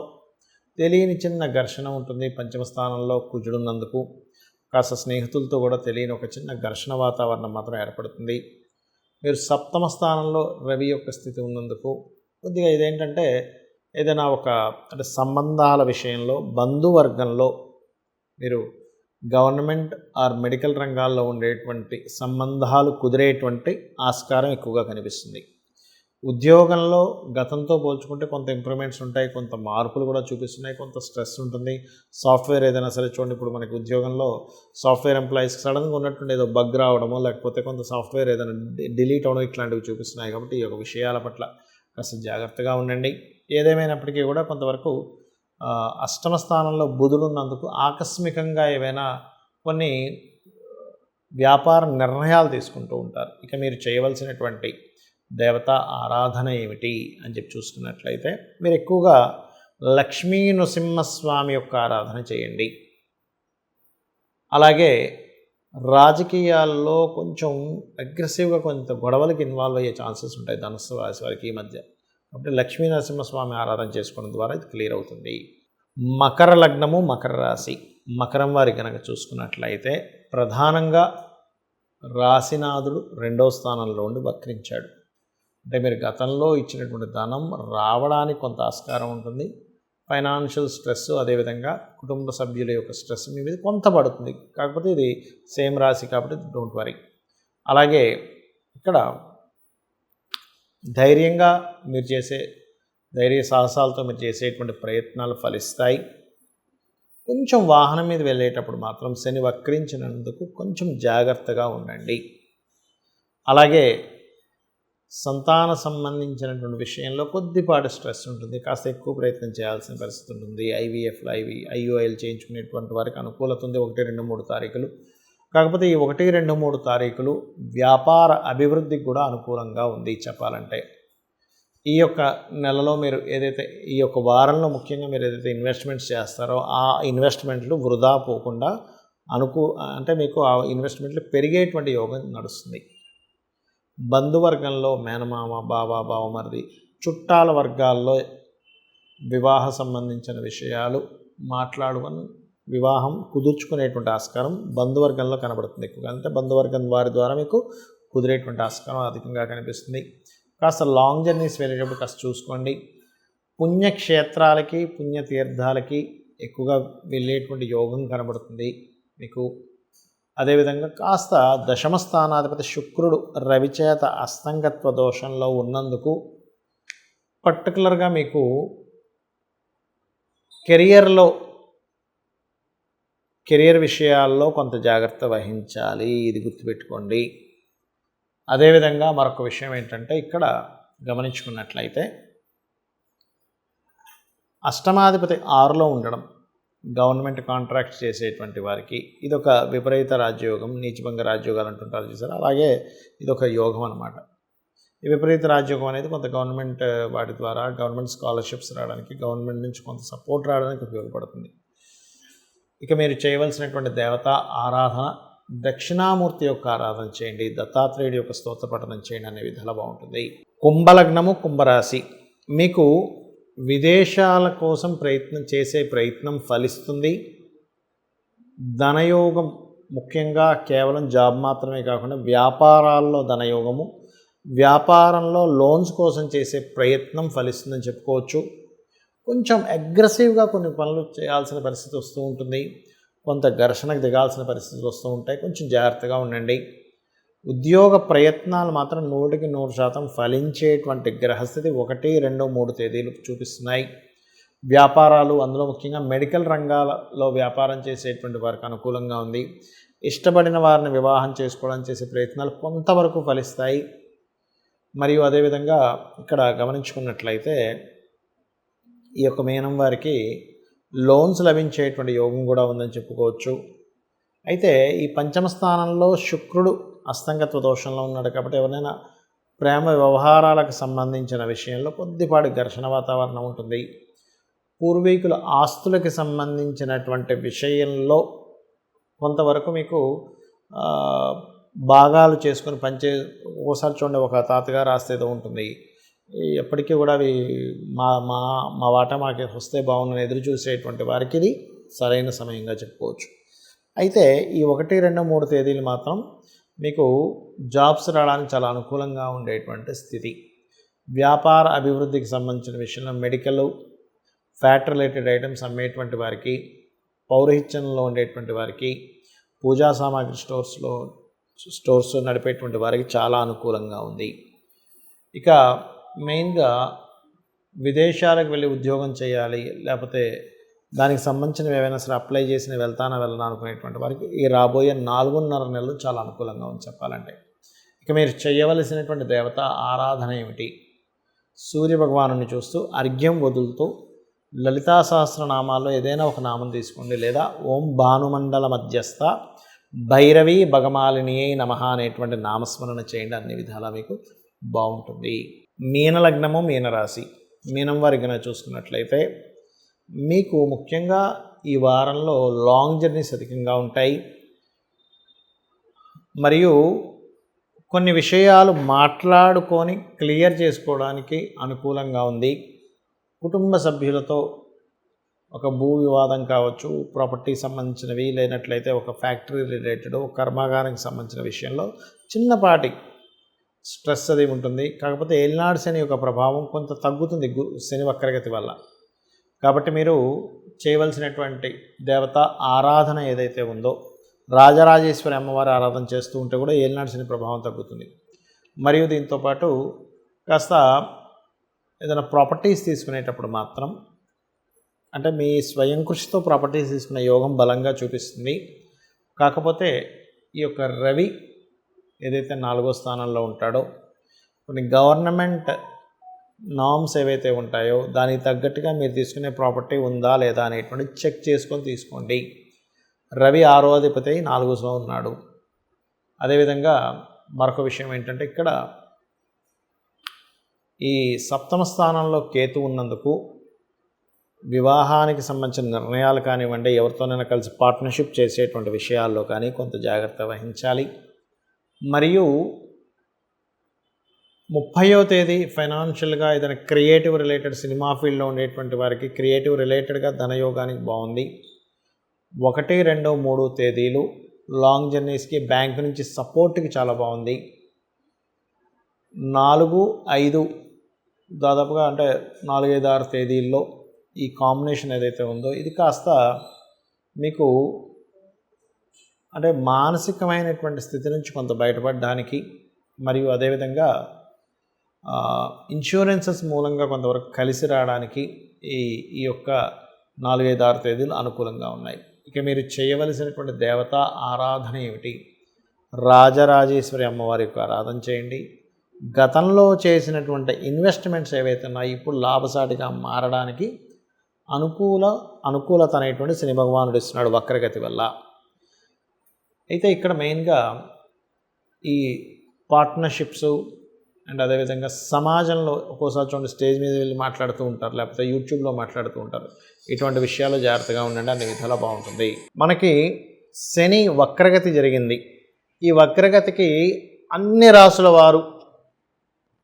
తెలియని చిన్న ఘర్షణ ఉంటుంది. పంచమ స్థానంలో కుజుడున్నందుకు కాస్త స్నేహితులతో కూడా తెలియని ఒక చిన్న ఘర్షణ వాతావరణం మాత్రం ఏర్పడుతుంది. మీరు సప్తమ స్థానంలో రవి యొక్క స్థితి ఉన్నందుకు కొద్దిగా ఇదేంటంటే ఏదైనా ఒక అంటే సంబంధాల విషయంలో, బంధువర్గంలో మీరు గవర్నమెంట్ ఆర్ మెడికల్ రంగాల్లో ఉండేటువంటి సంబంధాలు కుదిరేటువంటి ఆస్కారం ఎక్కువగా కనిపిస్తుంది. ఉద్యోగంలో గతంతో పోల్చుకుంటే కొంత ఇంప్రూవ్మెంట్స్ ఉంటాయి, కొంత మార్పులు కూడా చూపిస్తున్నాయి, కొంత స్ట్రెస్ ఉంటుంది. సాఫ్ట్వేర్ ఏదైనా సరే చూడండి, ఇప్పుడు మనకి ఉద్యోగంలో సాఫ్ట్వేర్ ఎంప్లాయీస్కి సడన్గా ఉన్నటువంటి ఏదో బగ్ రావడమో లేకపోతే కొంత సాఫ్ట్వేర్ ఏదైనా డిలీట్ అవడం ఇట్లాంటివి చూపిస్తున్నాయి. కాబట్టి ఈ యొక్క విషయాల పట్ల కాస్త జాగ్రత్తగా ఉండండి. ఏదేమైనప్పటికీ కూడా కొంతవరకు అష్టమ స్థానంలో బుధుడు ఉన్నందుకు ఆకస్మికంగా ఏవైనా కొన్ని వ్యాపార నిర్ణయాలు తీసుకుంటూ ఉంటారు. ఇక మీరు చేయవలసినటువంటి దేవతా ఆరాధన ఏమిటి అని చెప్పి చూసుకున్నట్లయితే మీరు ఎక్కువగా లక్ష్మీ నృసింహస్వామి యొక్క ఆరాధన చేయండి. అలాగే రాజకీయాల్లో కొంచెం అగ్రెసివ్గా కొంత గొడవలకి ఇన్వాల్వ్ అయ్యే ఛాన్సెస్ ఉంటాయి ధనుస్సు రాశి వారికి ఈ మధ్య. కాబట్టి లక్ష్మీ నరసింహస్వామి ఆరాధన చేసుకోవడం ద్వారా ఇది క్లియర్ అవుతుంది. మకర లగ్నము, మకర రాశి. మకరం వారి కనుక చూసుకున్నట్లయితే ప్రధానంగా రాశినాథుడు 2వ స్థానంలో ఉండి వక్రించాడు. అంటే మీరు గతంలో ఇచ్చినటువంటి ధనం రావడానికి కొంత ఆస్కారం ఉంటుంది. ఫైనాన్షియల్ స్ట్రెస్, అదేవిధంగా కుటుంబ సభ్యుల యొక్క స్ట్రెస్ మీ మీద కొంత పడుతుంది. కాకపోతే ఇది సేమ్ రాశి కాబట్టి డోంట్ వరీ. అలాగే ఇక్కడ ధైర్యంగా మీరు చేసే ధైర్య సాహసాలతో మీరు చేసేటువంటి ప్రయత్నాలు ఫలిస్తాయి. కొంచెం వాహనం మీద వెళ్ళేటప్పుడు మాత్రం శని వక్రించినందుకు కొంచెం జాగ్రత్తగా ఉండండి. అలాగే సంతాన సంబంధించినటువంటి విషయంలో కొద్దిపాటి స్ట్రెస్ ఉంటుంది, కాస్త ఎక్కువ ప్రయత్నం చేయాల్సిన పరిస్థితి ఉంటుంది. ఐవీఎఫ్లు ఐయుఐలు చేయించుకునేటువంటి వారికి అనుకూలత ఉంది 1, 2, 3 తారీఖులు. కాకపోతే ఈ 1, 2, 3 తారీఖులు వ్యాపార అభివృద్ధికి కూడా అనుకూలంగా ఉంది చెప్పాలంటే. ఈ యొక్క నెలలో మీరు ఏదైతే ఈ యొక్క వారంలో ముఖ్యంగా మీరు ఏదైతే ఇన్వెస్ట్మెంట్స్ చేస్తారో ఆ ఇన్వెస్ట్మెంట్లు వృధా పోకుండా అంటే మీకు ఆ ఇన్వెస్ట్మెంట్లు పెరిగేటువంటి యోగం నడుస్తుంది. బంధువర్గంలో మేనమామ, బావమరిది, చుట్టాల వర్గాల్లో వివాహ సంబంధించిన విషయాలు మాట్లాడుకొని వివాహం కుదుర్చుకునేటువంటి ఆస్కారం బంధువర్గంలో కనబడుతుంది ఎక్కువగా. అంటే బంధువర్గం వారి ద్వారా మీకు కుదిరేటువంటి ఆస్కారం అధికంగా కనిపిస్తుంది. కాస్త లాంగ్ జర్నీస్ వెళ్ళేటప్పుడు కాస్త చూసుకోండి. పుణ్యక్షేత్రాలకి పుణ్యతీర్థాలకి ఎక్కువగా వెళ్ళేటువంటి యోగం కనబడుతుంది మీకు. అదేవిధంగా కాస్త దశమ స్థానాధిపతి శుక్రుడు రవిచేత అస్తంగత్వ దోషంలో ఉన్నందుకు పర్టికులర్గా మీకు కెరియర్ విషయాల్లో కొంత జాగ్రత్త వహించాలి, ఇది గుర్తుపెట్టుకోండి. అదేవిధంగా మరొక విషయం ఏంటంటే ఇక్కడ గమనించుకున్నట్లయితే అష్టమాధిపతి 6లో ఉండడం గవర్నమెంట్ కాంట్రాక్ట్స్ చేసేటువంటి వారికి ఇదొక విపరీత రాజ్యయోగం, నీచభంగ రాజ్యోగాలు అంటుంటారు చూసారు, అలాగే ఇదొక యోగం అనమాట. ఈ విపరీత రాజ్యోగం అనేది కొంత గవర్నమెంట్ వాటి ద్వారా గవర్నమెంట్ స్కాలర్షిప్స్ రావడానికి, గవర్నమెంట్ నుంచి కొంత సపోర్ట్ రావడానికి ఉపయోగపడుతుంది. ఇక మీరు చేయవలసినటువంటి దేవతా ఆరాధన దక్షిణామూర్తి యొక్క ఆరాధన చేయండి, దత్తాత్రేయుడి యొక్క స్తోత్ర పఠనం చేయండి అనే విధాలు బాగుంటుంది. కుంభలగ్నము, కుంభరాశి, మీకు విదేశాల కోసం ప్రయత్నం ఫలిస్తుంది. ధనయోగం ముఖ్యంగా కేవలం జాబ్ మాత్రమే కాకుండా వ్యాపారాల్లో ధనయోగము, వ్యాపారంలో లోన్స్ కోసం చేసే ప్రయత్నం ఫలిస్తుందని చెప్పుకోవచ్చు. కొంచెం అగ్రెసివ్గా కొన్ని పనులు చేయాల్సిన పరిస్థితి వస్తూ ఉంటుంది, కొంత ఘర్షణకు దిగాల్సిన పరిస్థితులు వస్తూ ఉంటాయి, కొంచెం జాగ్రత్తగా ఉండండి. ఉద్యోగ ప్రయత్నాలు మాత్రం 100% ఫలించేటువంటి గ్రహస్థితి 1, 2, 3 తేదీలు చూపిస్తున్నాయి. వ్యాపారాలు, అందులో ముఖ్యంగా మెడికల్ రంగాలలో వ్యాపారం చేసేటువంటి వారికి అనుకూలంగా ఉంది. ఇష్టపడిన వారిని వివాహం చేసుకోవడానికి చేసే ప్రయత్నాలు కొంతవరకు ఫలిస్తాయి. మరియు అదేవిధంగా ఇక్కడ గమనించుకున్నట్లయితే ఈ యొక్క మీనం వారికి లోన్స్ లభించేటువంటి యోగం కూడా ఉందని చెప్పుకోవచ్చు. అయితే ఈ పంచమ స్థానంలో శుక్రుడు అస్తంగత్వ దోషంలో ఉన్నాడు కాబట్టి ఎవరైనా ప్రేమ వ్యవహారాలకు సంబంధించిన విషయంలో కొద్దిపాటి ఘర్షణ వాతావరణం ఉంటుంది. పూర్వీకుల ఆస్తులకి సంబంధించినటువంటి విషయంలో కొంతవరకు మీకు భాగాలు చేసుకొని ఓసారి చూడండి, ఒక తాతగారు ఆస్తి ఏదో ఉంటుంది, ఎప్పటికీ కూడా అవి మా వాటా మాకు వస్తే బాగుందని ఎదురు చూసేటువంటి వారికి ఇది సరైన సమయంగా చెప్పుకోవచ్చు. అయితే ఈ 1, 2, 3 తేదీలు మాత్రం మీకు జాబ్స్ రావడానికి చాలా అనుకూలంగా ఉండేటువంటి స్థితి. వ్యాపార అభివృద్ధికి సంబంధించిన విషయంలో మెడికల్, ఫ్యాట్ రిలేటెడ్ ఐటమ్స్ అమ్మేటువంటి వారికి, పౌరహిత్యంలో ఉండేటువంటి వారికి, పూజా సామాగ్రి స్టోర్స్ నడిపేటువంటి వారికి చాలా అనుకూలంగా ఉంది. ఇక మెయిన్గా విదేశాలకు వెళ్ళి ఉద్యోగం చేయాలి, లేకపోతే దానికి సంబంధించినవి ఏవైనా సరే అప్లై చేసిన వెళ్ళనా అనుకునేటువంటి వారికి ఈ రాబోయే 4.5 నెలలు చాలా అనుకూలంగా ఉంది చెప్పాలంటే. ఇక మీరు చేయవలసినటువంటి దేవత ఆరాధన ఏమిటి? సూర్య భగవాను చూస్తూ అర్ఘ్యం వదులుతూ లలితా సహస్రనామాల్లో ఏదైనా ఒక నామం తీసుకోండి, లేదా ఓం భానుమండల మధ్యస్థ భైరవి భగమాలినియై నమః అనేటువంటి నామస్మరణ చేయండి, అన్ని విధాలా మీకు బాగుంటుంది. మీనలగ్నము, మీనరాశి, మీనం వారికి చూసుకున్నట్లయితే మీకు ముఖ్యంగా ఈ వారంలో లాంగ్ జర్నీస్ అధికంగా ఉంటాయి. మరియు కొన్ని విషయాలు మాట్లాడుకొని క్లియర్ చేసుకోవడానికి అనుకూలంగా ఉంది. కుటుంబ సభ్యులతో ఒక భూ వివాదం కావచ్చు, ప్రాపర్టీ సంబంధించినవి, లేనట్లయితే ఒక ఫ్యాక్టరీ రిలేటెడ్, ఒక కర్మాగారానికి సంబంధించిన విషయంలో చిన్నపాటి స్ట్రెస్ అది ఉంటుంది. కాకపోతే ఏలినాడు శని యొక్క ప్రభావం కొంత తగ్గుతుంది శని వక్రగతి వల్ల. కాబట్టి మీరు చేయవలసినటువంటి దేవత ఆరాధన ఏదైతే ఉందో, రాజరాజేశ్వరి అమ్మవారి ఆరాధన చేస్తూ ఉంటే కూడా ఏలినాడు శని ప్రభావం తగ్గుతుంది. మరియు దీంతోపాటు కాస్త ఏదైనా ప్రాపర్టీస్ తీసుకునేటప్పుడు మాత్రం అంటే మీ స్వయం కృషితో ప్రాపర్టీస్ తీసుకునే యోగం బలంగా చూపిస్తుంది. కాకపోతే ఈ యొక్క రవి ఏదైతే 4వ స్థానంలో ఉంటాడో కొన్ని గవర్నమెంట్ నామ్స్ ఏవైతే ఉంటాయో దానికి తగ్గట్టుగా మీరు తీసుకునే ప్రాపర్టీ ఉందా లేదా అనేటువంటి చెక్ చేసుకొని తీసుకోండి. రవి 6వ అధిపతి 4వ ఉన్నాడు. అదేవిధంగా మరొక విషయం ఏంటంటే ఇక్కడ ఈ 7వ స్థానంలో కేతు ఉన్నందుకు వివాహానికి సంబంధించిన నిర్ణయాలు కానివ్వండి, ఎవరితోనైనా కలిసి పార్ట్నర్షిప్ చేసేటువంటి విషయాల్లో కానీ కొంత జాగ్రత్త వహించాలి. మరియు 30వ తేదీ ఫైనాన్షియల్గా ఏదైనా క్రియేటివ్ రిలేటెడ్ సినిమా ఫీల్డ్లో ఉండేటువంటి వారికి క్రియేటివ్ రిలేటెడ్గా ధనయోగానికి బాగుంది. 1, 2, 3 తేదీలు లాంగ్ జర్నీస్కి బ్యాంక్ నుంచి సపోర్ట్కి చాలా బాగుంది. 4, 5 దాదాపుగా అంటే 4, 5, 6 తేదీల్లో ఈ కాంబినేషన్ ఏదైతే ఉందో ఇది కాస్త మీకు అంటే మానసికమైనటువంటి స్థితి నుంచి కొంత బయటపడడానికి మరియు అదేవిధంగా ఇన్సూరెన్సెస్ మూలంగా కొంతవరకు కలిసి రావడానికి ఈ యొక్క 4, 5, 6 తేదీలు అనుకూలంగా ఉన్నాయి. ఇక మీరు చేయవలసినటువంటి దేవతా ఆరాధన ఏమిటి? రాజరాజేశ్వరి అమ్మవారి యొక్క ఆరాధన చేయండి. గతంలో చేసినటువంటి ఇన్వెస్ట్మెంట్స్ ఏవైతే ఉన్నాయో ఇప్పుడు లాభసాటిగా మారడానికి అనుకూలత అనేటువంటి శని భగవానుడు ఇస్తున్నాడు వక్రగతి వల్ల. అయితే ఇక్కడ మెయిన్గా ఈ పార్ట్నర్షిప్స్ అండ్ అదేవిధంగా సమాజంలో ఒక్కోసారి చూడండి స్టేజ్ మీద వెళ్ళి మాట్లాడుతూ ఉంటారు, లేకపోతే యూట్యూబ్లో మాట్లాడుతూ ఉంటారు. ఇటువంటి విషయాలు జాగ్రత్తగా ఉండండి, అన్ని విధాలా బాగుంటుంది. మనకి శని వక్రగతి జరిగింది. ఈ వక్రగతికి అన్ని రాసుల వారు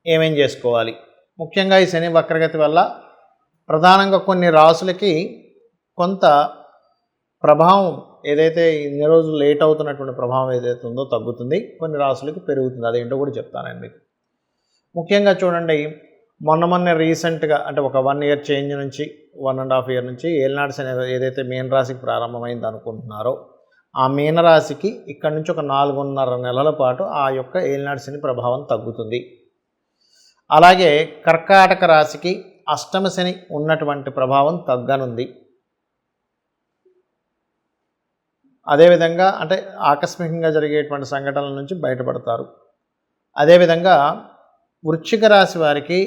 ఏమేం చేసుకోవాలి? ముఖ్యంగా ఈ శని వక్రగతి వల్ల ప్రధానంగా కొన్ని రాసులకి కొంత ప్రభావం ఏదైతే ఇన్ని రోజులు లేట్ అవుతున్నటువంటి ప్రభావం ఏదైతే ఉందో తగ్గుతుంది, కొన్ని రాసులకి పెరుగుతుంది. అదేంటో కూడా చెప్తానండి మీకు. ముఖ్యంగా చూడండి, మొన్న రీసెంట్గా అంటే ఒక 1 ఇయర్ చేంజ్ నుంచి 1.5 ఇయర్ నుంచి ఏలినాటి శని ఏదైతే మీన రాశికి ప్రారంభమైంది అనుకుంటున్నారో ఆ మీనరాశికి ఇక్కడ నుంచి ఒక 4.5 నెలల పాటు ఆ యొక్క ఏలినాటి శని ప్రభావం తగ్గుతుంది. అలాగే కర్కాటక రాశికి అష్టమ శని ఉన్నటువంటి ప్రభావం తగ్గనుంది. అదేవిధంగా అంటే ఆకస్మికంగా జరిగేటువంటి సంఘటనల నుంచి బయటపడతారు. అదేవిధంగా వృశ్చిక రాశి వారికి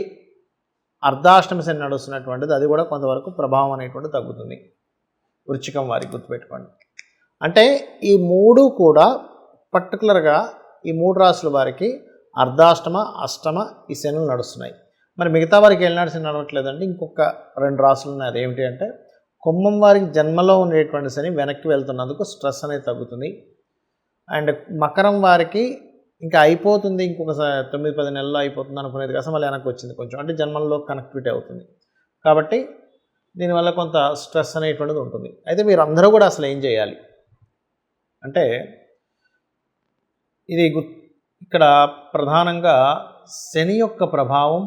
అర్ధాష్టమ శని నడుస్తున్నటువంటిది, అది కూడా కొంతవరకు ప్రభావం అనేటువంటి తగ్గుతుంది. వృశ్చికం వారికి గుర్తుపెట్టుకోండి. అంటే ఈ 3 కూడా పర్టికులర్గా ఈ 3 రాశుల వారికి అర్ధాష్టమ అష్టమ ఈ శనులు నడుస్తున్నాయి. మరి మిగతా వారికి ఏలినాటి శని నడవట్లేదంటే ఇంకొక 2 రాశులు ఉన్నాయి. అదేమిటి అంటే కుంభం వారికి జన్మలో ఉండేటువంటి శని వెనక్కి వెళ్తున్నందుకు స్ట్రెస్ అనేది తగ్గుతుంది. అండ్ మకరం వారికి ఇంకా అయిపోతుంది, ఇంకొక 9-10 నెలల్లో అయిపోతుంది అనుకునేది కాస్త మళ్ళీ వెనక్కి వచ్చింది కొంచెం, అంటే జన్మల్లో కనెక్టివిటీ అవుతుంది. కాబట్టి దీనివల్ల కొంత స్ట్రెస్ అనేటువంటిది ఉంటుంది. అయితే మీరు అందరూ కూడా అసలు ఏం చేయాలి అంటే ఇది ఇక్కడ ప్రధానంగా శని యొక్క ప్రభావం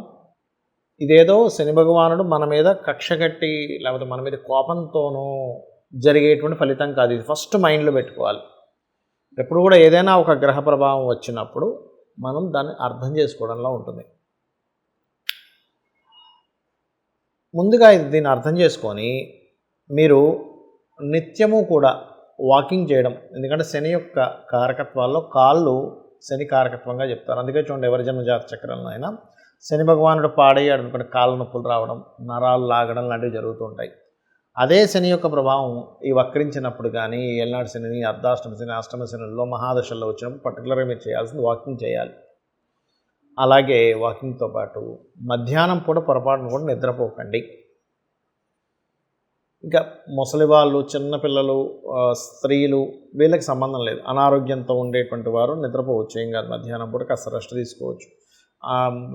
ఇదేదో శని భగవానుడు మన మీద కక్ష కట్టి లేకపోతే మన మీద కోపంతోనూ జరిగేటువంటి ఫలితం కాదు. ఇది ఫస్ట్ మైండ్లో పెట్టుకోవాలి. ఎప్పుడు కూడా ఏదైనా ఒక గ్రహ ప్రభావం వచ్చినప్పుడు మనం దాన్ని అర్థం చేసుకోవడంలో ఉంటుంది. ముందుగా దీన్ని అర్థం చేసుకొని మీరు నిత్యము కూడా వాకింగ్ చేయడం, ఎందుకంటే శని యొక్క కారకత్వాల్లో కాళ్ళు శని కారకత్వంగా చెప్తారు. అందుకే చూడండి ఎవరి జన్మజాత చక్రంలో అయినా శని భగవానుడు పాడయ్యాడు అనుకోండి, కాళ్ళ నొప్పులు రావడం, నరాలు లాగడం లాంటివి జరుగుతూ ఉంటాయి. అదే శని యొక్క ప్రభావం ఈ వక్రించినప్పుడు కానీ ఏలినాటి శని, అర్ధాష్టమ శని, అష్టమ శనిలో మహాదశల్లో వచ్చినప్పుడు పర్టికులర్గా మీరు చేయాల్సింది వాకింగ్ చేయాలి. అలాగే వాకింగ్తో పాటు మధ్యాహ్నం పూట పొరపాటును కూడా నిద్రపోకండి. ఇంకా ముసలి వాళ్ళు, చిన్నపిల్లలు, స్త్రీలు వీళ్ళకి సంబంధం లేదు. అనారోగ్యంతో ఉండేటువంటి వారు నిద్రపోవచ్చు, ఏం కాదు. మధ్యాహ్నం పూట కాస్త రెస్ట్ తీసుకోవచ్చు.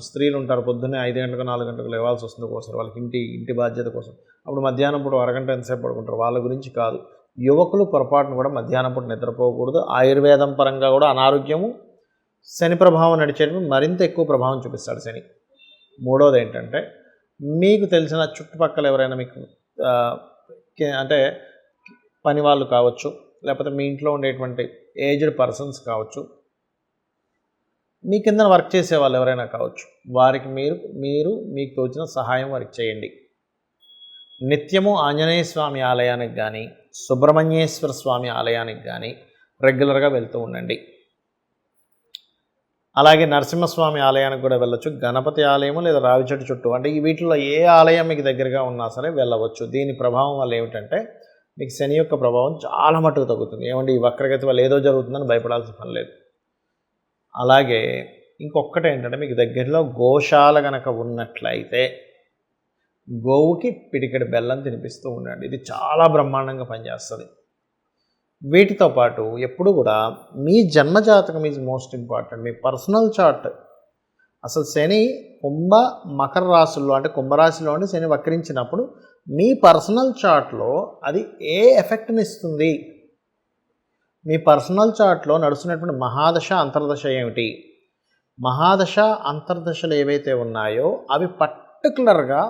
స్త్రీలు ఉంటారు పొద్దున్నే 5 గంటలకు 4 గంటలకు లేవాల్సి వస్తుంది ఒకసారి వాళ్ళకి ఇంటి బాధ్యత కోసం. అప్పుడు మధ్యాహ్నం పూట అరగంట ఎంతసేపు పడుకుంటారు, వాళ్ళ గురించి కాదు. యువకులు పొరపాటును కూడా మధ్యాహ్నం పూట నిద్రపోకూడదు. ఆయుర్వేదం పరంగా కూడా అనారోగ్యము శని ప్రభావం నడిచేటప్పుడు మరింత ఎక్కువ ప్రభావం చూపిస్తాడు శని. మూడవది ఏంటంటే మీకు తెలిసిన చుట్టుపక్కల ఎవరైనా మీకు అంటే పని వాళ్ళు కావచ్చు, లేకపోతే మీ ఇంట్లో ఉండేటువంటి ఏజ్డ్ పర్సన్స్ కావచ్చు, మీ కింద వర్క్ చేసే వాళ్ళు ఎవరైనా కావచ్చు, వారికి మీరు మీకు తోచిన సహాయం వారికి చేయండి. నిత్యము ఆంజనేయ స్వామి ఆలయానికి కానీ, సుబ్రహ్మణ్యేశ్వర స్వామి ఆలయానికి కానీ రెగ్యులర్గా వెళ్తూ ఉండండి. అలాగే నరసింహస్వామి ఆలయానికి కూడా వెళ్ళొచ్చు. గణపతి ఆలయము లేదా రావి చెట్టు చుట్టూ, అంటే ఈ వీటిలో ఏ ఆలయం మీకు దగ్గరగా ఉన్నా సరే వెళ్ళవచ్చు. దీని ప్రభావం వల్ల ఏమిటంటే మీకు శని యొక్క ప్రభావం చాలా మట్టుకు తగ్గుతుంది. ఏమంటే ఈ వక్రగతి వల్ల ఏదో జరుగుతుందని భయపడాల్సిన పని లేదు. అలాగే ఇంకొకటి ఏంటంటే, మీకు దగ్గరలో గోశాల కనుక ఉన్నట్లయితే గోవుకి పిడికెడు బెల్లం తినిపిస్తూ ఉండండి. ఇది చాలా బ్రహ్మాండంగా పనిచేస్తుంది. వీటితో పాటు ఎప్పుడు కూడా మీ జన్మజాతకం ఈజ్ మోస్ట్ ఇంపార్టెంట్. మీ పర్సనల్ చార్ట్, అసలు శని మకర రాశుల్లో అంటే కుంభరాశిలో ఉండి శని వక్రించినప్పుడు మీ పర్సనల్ చార్ట్లో అది ఏ ఎఫెక్ట్ని ఇస్తుంది, మీ పర్సనల్ చార్ట్లో నడుస్తున్నటువంటి మహాదశ అంతర్దశ ఏమిటి, మహాదశ అంతర్దశలు ఏవైతే ఉన్నాయో అవి పర్టికులర్గా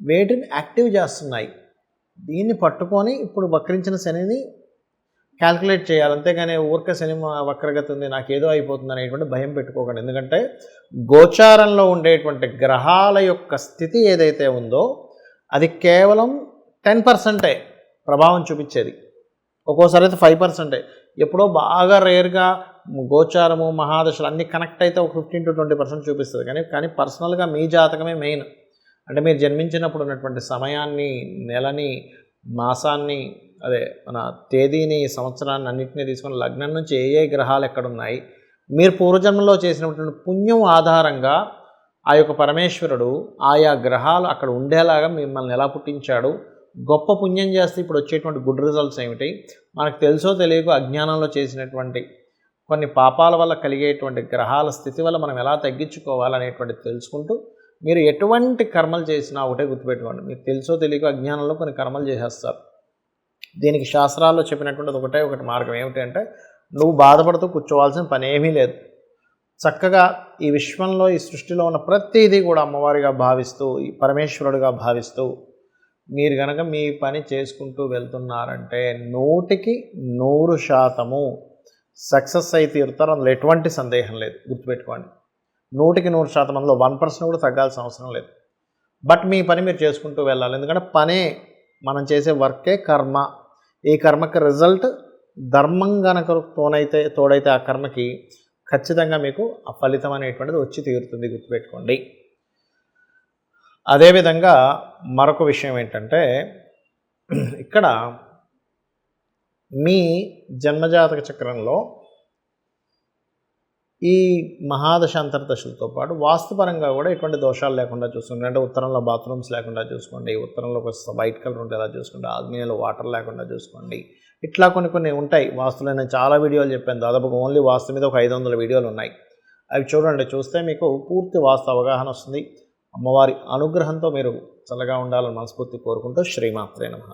వేటిని యాక్టివ్ చేస్తున్నాయి. దీన్ని పట్టుకొని ఇప్పుడు వక్రించిన శనిని క్యాల్కులేట్ చేయాలి. అంతేగాని ఊరికే శని వక్రగతి ఉంది నాకేదో అయిపోతుంది అనేటువంటి భయం పెట్టుకోకండి. ఎందుకంటే గోచారంలో ఉండేటువంటి గ్రహాల యొక్క స్థితి ఏదైతే ఉందో అది కేవలం 10% ప్రభావం చూపించేది. ఒక్కోసారి అయితే 5%. ఎప్పుడో బాగా రేర్గా గోచారము మహాదశలు అన్నీ కనెక్ట్ అయితే ఒక 15 to 20% చూపిస్తుంది. కానీ పర్సనల్గా మీ జాతకమే మెయిన్. అంటే మీరు జన్మించినప్పుడు ఉన్నటువంటి సమయాన్ని, నెలని, మాసాన్ని, అదే మన తేదీని, సంవత్సరాన్ని అన్నింటినీ తీసుకొని లగ్నం నుంచి ఏ గ్రహాలు ఎక్కడున్నాయి, మీరు పూర్వజన్మలో చేసినటువంటి పుణ్యం ఆధారంగా ఆ యొక్క పరమేశ్వరుడు ఆయా గ్రహాలు అక్కడ ఉండేలాగా మిమ్మల్ని ఎలా పుట్టించాడు, గొప్ప పుణ్యం చేస్తే ఇప్పుడు వచ్చేటువంటి గుడ్ రిజల్ట్స్ ఏమిటి, మనకు తెలుసో తెలియకో అజ్ఞానంలో చేసినటువంటి కొన్ని పాపాల వల్ల కలిగేటువంటి గ్రహాల స్థితి వల్ల మనం ఎలా తగ్గించుకోవాలనేటువంటిది తెలుసుకుంటూ మీరు ఎటువంటి కర్మలు చేసినా ఒకటే గుర్తుపెట్టుకోండి, మీకు తెలుసో తెలియకో అజ్ఞానంలో కొన్ని కర్మలు చేసేస్తారు. దీనికి శాస్త్రాల్లో చెప్పినటువంటిది ఒకటి మార్గం ఏమిటంటే, నువ్వు బాధపడుతూ కూర్చోవాల్సిన పని ఏమీ లేదు. చక్కగా ఈ విశ్వంలో, ఈ సృష్టిలో ఉన్న ప్రతిదీ కూడా అమ్మవారిగా భావిస్తూ, ఈ పరమేశ్వరుడిగా భావిస్తూ మీరు కనుక మీ పని చేసుకుంటూ వెళ్తున్నారంటే 100% సక్సెస్ అయితే తీరుతారు. అందులో ఎటువంటి సందేహం లేదు. గుర్తుపెట్టుకోండి, 100% అందులో 1% కూడా తగ్గాల్సిన అవసరం లేదు. బట్ మీ పని మీరు చేసుకుంటూ వెళ్ళాలి. ఎందుకంటే పనే, మనం చేసే వర్కే కర్మ. ఈ కర్మకి రిజల్ట్ ధర్మం గనక తోడైతే ఆ కర్మకి ఖచ్చితంగా మీకు ఆ ఫలితం అనేటువంటిది వచ్చి తీరుతుంది. గుర్తుపెట్టుకోండి. అదేవిధంగా మరొక విషయం ఏంటంటే, ఇక్కడ మీ జన్మజాతక చక్రంలో ఈ మహాదశ అంతర్దశలతో పాటు వాస్తుపరంగా కూడా ఎటువంటి దోషాలు లేకుండా చూసుకోండి. అంటే ఉత్తరంలో బాత్రూమ్స్ లేకుండా చూసుకోండి, ఉత్తరంలో వైట్ కలర్ ఉండేలా చూసుకోండి, ఆగ్నేయంలో వాటర్ లేకుండా చూసుకోండి. ఇట్లా కొన్ని ఉంటాయి వాస్తులు. నేను చాలా వీడియోలు చెప్పాను, దాదాపుగా ఓన్లీ వాస్తు మీద ఒక 500 వీడియోలు ఉన్నాయి. అవి చూడండి, చూస్తే మీకు పూర్తి వాస్తు అవగాహన వస్తుంది. అమ్మవారి అనుగ్రహంతో మీరు చల్లగా ఉండాలని మనస్ఫూర్తి కోరుకుంటూ శ్రీమాత్రే నమః.